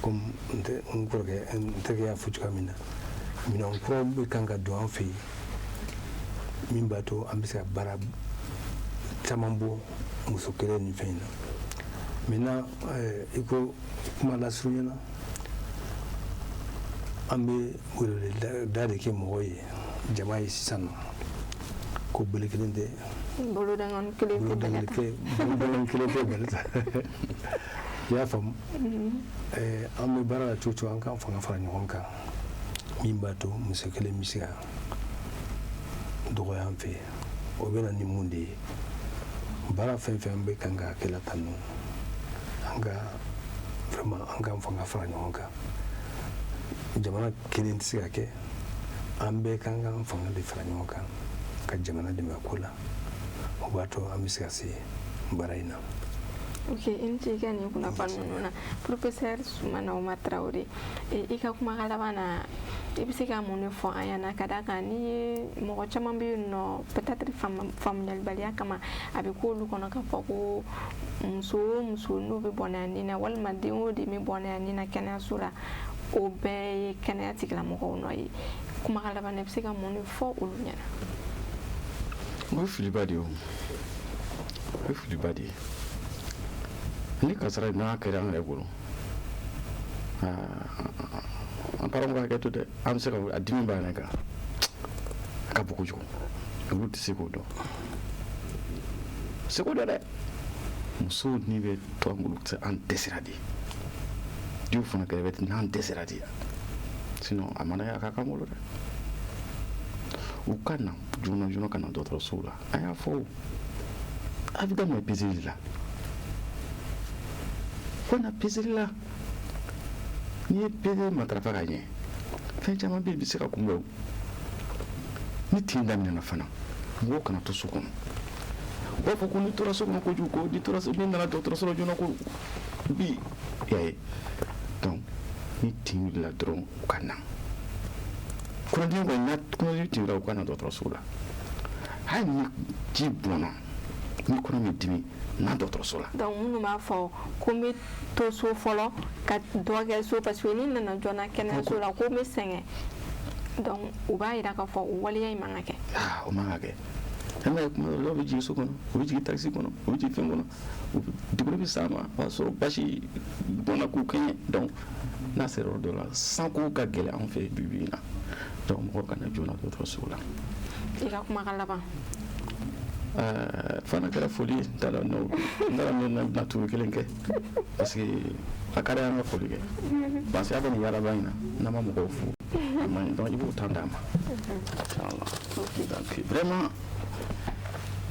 comme n terikɛ y'a fɔ cogoya min na. Minɛn kuraw bɛ kan ka don an fɛ yen min b'a to an bɛ se ka baara caman bɔ muso kelen nin fɛn in na. Maintenant i ko kuma lasurunyana an bɛ weleweleda de kɛ mɔgɔw ye jama ye sisan nɔ ko bolo kelen tɛ bolodangan kelen tɛ bɛlɛ ta. Bolodangan kelen tɛ bɛlɛ ta. I y'a faamu? An bɛ baara la cogo o cogo an k'an fanga fara ɲɔgɔn kan min b'a to muso kelen bɛ se ka dɔgɔya an fɛ. O bɛ na ni mun de ye? Baara fɛn fɛn bɛ kan ka kɛ la tan nɔ an ka vraiment an k'an fanga fara ɲɔgɔn kan. Jamana kelen tɛ se ka kɛ, an bɛɛ kan k'an fanga de fara ɲɔgɔn kan ka jamana dɛmɛ ko la. O b'a to an bɛ se ka se baara in na. Ok, i ni ce i ka nin kunnafoni ninnu na. Professeur Sumana Umar Traoré, i ka kumakan laban na i bɛ se ka mun de fɔ an ɲɛna ka d'a kan ni ye mɔgɔ caman bɛ yen nɔ peut-être faamuyalibaliya kama a bɛ k'olu kɔnɔ k'a fɔ ko muso o muso n'u bɛ bɔnɛ nin na walima den o den bɛ bɔnɛ nin na kɛnɛyaso la o bɛɛ ye kɛnɛya tigilamɔgɔw nɔ ye. Kumakan laban na i bɛ se ka mun de fɔ olu ɲɛna? O ye filiba de ye o. O ye filiba de ye. Ni kasara n'a kɛra an yɛrɛ bolo an parents ka hakɛ to dɛ. An bɛ se ka a dimi b'an yɛrɛ kan a ka bon kojugu olu tɛ se k'o dɔn. Seko dɔ dɛ. Musow ni bɛ tɔn bolo an dɛsɛra de. Diw fana kɛrɛfɛ bɛ n'an dɛsɛra de. Sinon a mana kɛ a ka kan bolo dɛ. U ka na joona joona ka na dɔgɔtɔrɔsow la. A y'a fɔ a bɛ daminɛ peseli la. Ko na peseli la. N'i ye peseli matarafa ka ɲɛ fɛn caman bɛ yen bɛ se ka kunbɛn o. Ni tin daminɛna fana mɔgɔw kana to so kɔnɔ. U b'a fɔ ko n'i tora so kɔnɔ kojugu ko n'i nana dɔgɔtɔrɔso la joona ko bi y'a ye. Donc ni tin wulila dɔrɔn u ka na. Kɔnɔdimi kɔni n'a kɔnɔdimi tin wulila u ka na dɔgɔtɔrɔso la. Hali ni ji bɔnna ni kɔnɔ min dimi n'a dɔgɔtɔrɔso la. Donc minnu b'a fɔ ko n bɛ to so fɔlɔ ka dɔ kɛ so parce que ni nana joona kɛnɛyaso la ko n bɛ sɛgɛn. Donc u b'a jira k'a fɔ o waleya in man ka kɛ. O man ka kɛ. An bɛ kuma dɔw bɛ jigin so kɔnɔ u bɛ jigin taxi kɔnɔ u bɛ jigin fɛn kɔnɔ dugukolo bɛ s'a ma o b'a sɔrɔ basi bɔnna k'u kɛɲɛ. Donc n'a sera yɔrɔ dɔ la sanko ka gɛlɛn an fɛ bi in na. Donc mɔgɔw kana joona dɔgɔtɔrɔso la. I ka kumakan laban. Fana kɛra foli n t'a dɔn n bɛna tugu kelen kɛ parce que a ka di an ka foli kɛ parce que a bɛ nin yaaraba in na n'an ma mɔgɔw fo a ma ɲi donc i b'o temps d'a ma donc vraiment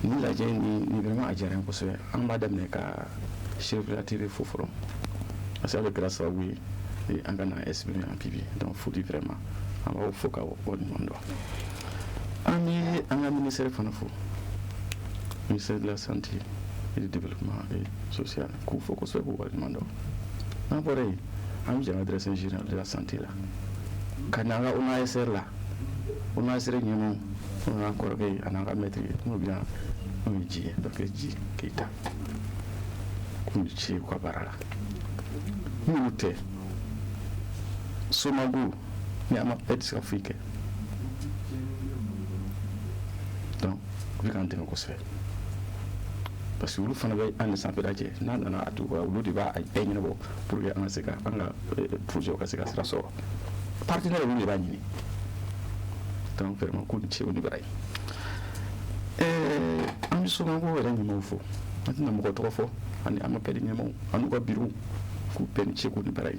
ni lajɛ ni vraiment a diyara n ye kosɛbɛ an b'a daminɛ ka chirurgie fo fɔlɔ parce que a bɛ kɛra sababu ye an ka na exprimer en public donc foli vraiment an b'aw fo ka waleɲuman dɔn an bɛ an ka ministère fana fo. Ministère de la Santé et du Développement social k'u fo kosɛbɛ k'u waleɲuman dɔn. N'an bɔra yen an bɛ jɛn direction générale de la santé la ka n'an ka ONASR la ONASR ɲɛmaaw n'o y'an kɔrɔkɛ ye a n'an ka maître ye n'o bɛ yan n'o ye Ji ye docteur Ji Keyita k'u ci u ka baara la. N'olu tɛ Somago ni a ma bɛɛ tɛ se ka foyi kɛ donc u bɛ k'an dɛmɛ kosɛbɛ. Parce que olu fana bɛ an ni sanfɛ lajɛ n'a nana a tugu olu de b'a bɛɛ ɲɛnabɔ pour que an ka se ka an ka projet ka se ka sira sɔrɔ partenaire olu de b'a ɲini donc vraiment k'u ni ce o ni bara ye an bɛ sokanko yɛrɛ ɲumanw fɔ an tɛna mɔgɔ tɔgɔ fɔ ani an ka pɛdi ɲɛmaw ani u ka bureau k'u bɛɛ ni ce k'u ni bara ye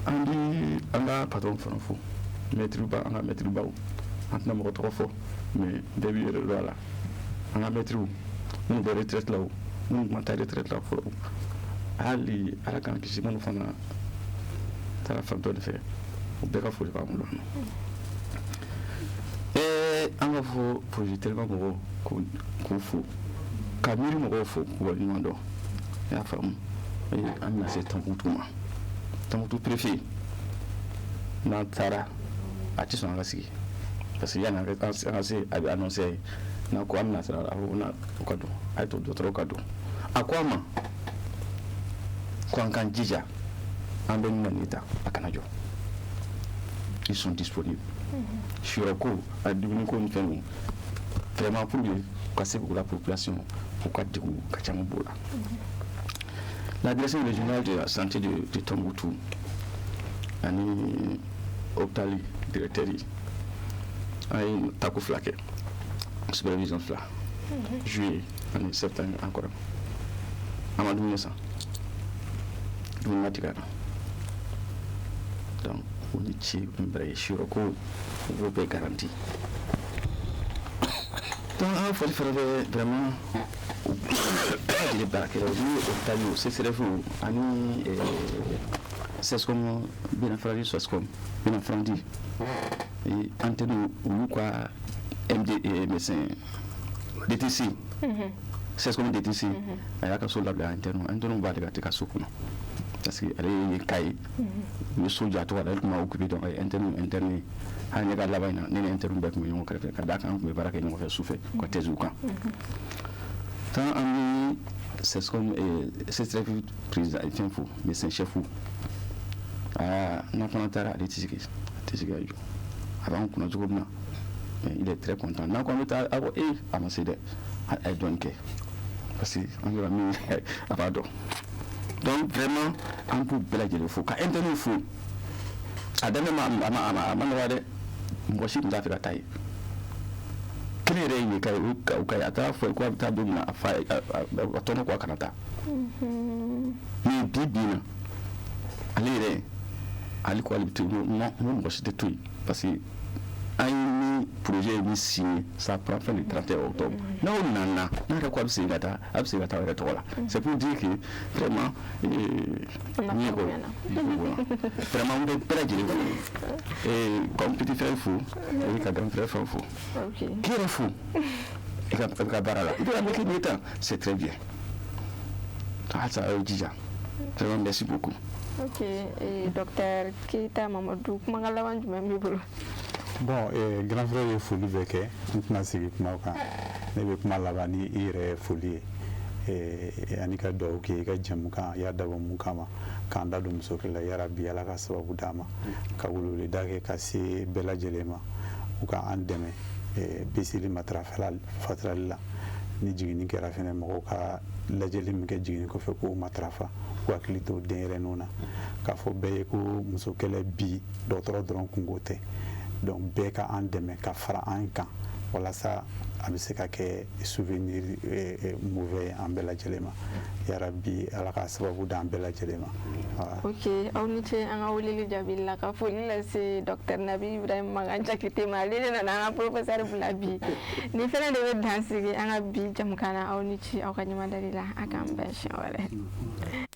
an bɛ an ka patron fana fɔ maître ba an ka maître baw an tɛna mɔgɔ tɔgɔ fɔ mais bɛɛ b'i yɛrɛ dɔn a la an ka maître minnu bɛ retraite la o minnu ma taa retraite la fɔlɔ hali ala k'an kisi minnu fana taara fan dɔ de fɛ u bɛɛ ka foli b'an bolo an ka fɔ projet tellement mɔgɔw k'u fo ka miiri mɔgɔw fo k'u waleɲuman dɔn i y'a faamu an bɛna se Tɔnbukutu ma Tɔnbukutu préfet n'an taara a tɛ sɔn an ka sigi parce que yanni an ka se a bɛ annoncé a ye n'a ko an bɛna sira a ko na o ka don a ye to dɔgɔtɔrɔw ka don a ko an ma ko an k'an jija an bɛ nin nin ta a kana jɔ ils sont disponibles siyɔrɔ ko a dumuni ko ni fɛn ninnu vraiment pour que ka se k'u la population u ka degun ka caman b'o la la direction régionale de la santé de Tɔnbukutu ani hôpital directeur yi an ye tako 2 kɛ supervision 2 juillet ani septembre encore an ma dumuni san dumuni ma tigɛ a la donc o ni ce ni bara ye siyɔrɔ ko u b'o bɛɛ garanti donc an ka foli fana bɛ vraiment de baarakɛlaw ni hôpital o CCRF ani SESCOM Binafradi SOSCOM Binafradi antenne olu ka MD médecin DTC SESCOM DTC a y'a ka so labila antenne b'ale ka tigɛ so kɔnɔ parce que ale ye ka ye u ye so jɔ a tɔgɔ la ale tun ma occupé donc interne hali ne ka laban in na ne ni interne bɛɛ tun bɛ ɲɔgɔn kɛrɛfɛ ka d'a kan an tun bɛ baara kɛ ɲɔgɔn fɛ sufɛ ka thèse kan tant an bɛ SESCOM CCRF président fɛn fo médecin chef n'a fana taara ale tɛ sigi a jɔ a b'an kunna cogo min na mais il est très content n'a ko an bɛ taa a ko a ma se dɛ a ye dɔɔnin kɛ parce que an bɛ ka min a b'a dɔn donc vraiment an b'u bɛɛ lajɛlen fo ka interne fo a daminɛ a ma nɔgɔ dɛ mɔgɔ si tun t'a fɛ ka taa yen kelen yɛrɛ ye nin ka ye o ka ye a taara fɔ ko a bɛ taa don min na a fa a tɔnɔ ko a kana taa mais bi na ale yɛrɛ ale ko ale bɛ to yen non mɔgɔ si tɛ to yen parce que an ye ni projet ye min signé ça prend fin le 31 octobre n'aw nana n'a yɛrɛ ko a bɛ segin ka taa a bɛ segin ka taa yɛrɛ tɔgɔ la c'est pour dire que vraiment ɲɛ ko vraiment an bɛ bɛɛ lajɛlen fo comme petit frère fo i ka grand frère fo k'i yɛrɛ fo i ka baara la i bɛ ka mɛn k'i ɲɛ tan c'est très bien halisa a y'o jija vraiment merci beaucoup. Ok, docteur Keita Mamadou kumakan laban jumɛn b'i bolo? Bon, grand frère ye foli bɛɛ kɛ n tɛna sigi kumaw kan ne bɛ kuma laban ni i yɛrɛ foli ye ani ka dugawu kɛ i ka jɛmu kan i y'a dabɔ mun kama k'an da don muso kelen la yarabi ala ka sababu d'a ma ka weleweleda kɛ ka se bɛɛ lajɛlen ma u ka an dɛmɛ bisili matarafali la ni jiginni kɛra fɛnɛ mɔgɔw ka lajɛli min kɛ jiginni kɔfɛ k'o matarafa k'u hakili to denyɛrɛninw na k'a fɔ bɛɛ ye ko muso kɛlɛ bi dɔgɔtɔrɔ dɔrɔn kungo tɛ donc bɛɛ ka an dɛmɛ ka fara an kan walasa a bɛ se ka kɛ souvenir mauvais ye an bɛɛ lajɛlen ma yarabi ala ka sababu d'an bɛɛ lajɛlen ma. Ok, aw ni ce an ka weleli jaabi la ka foli lase Dr Nabi Ibrahim Magan Jakite ma ale de nana an ka professeur bila bi ni fɛnɛ de bɛ dansigi an ka bi jamukan na aw ni ce aw ka ɲuman dali la a k'an bɛn siɲɛ wɛrɛ.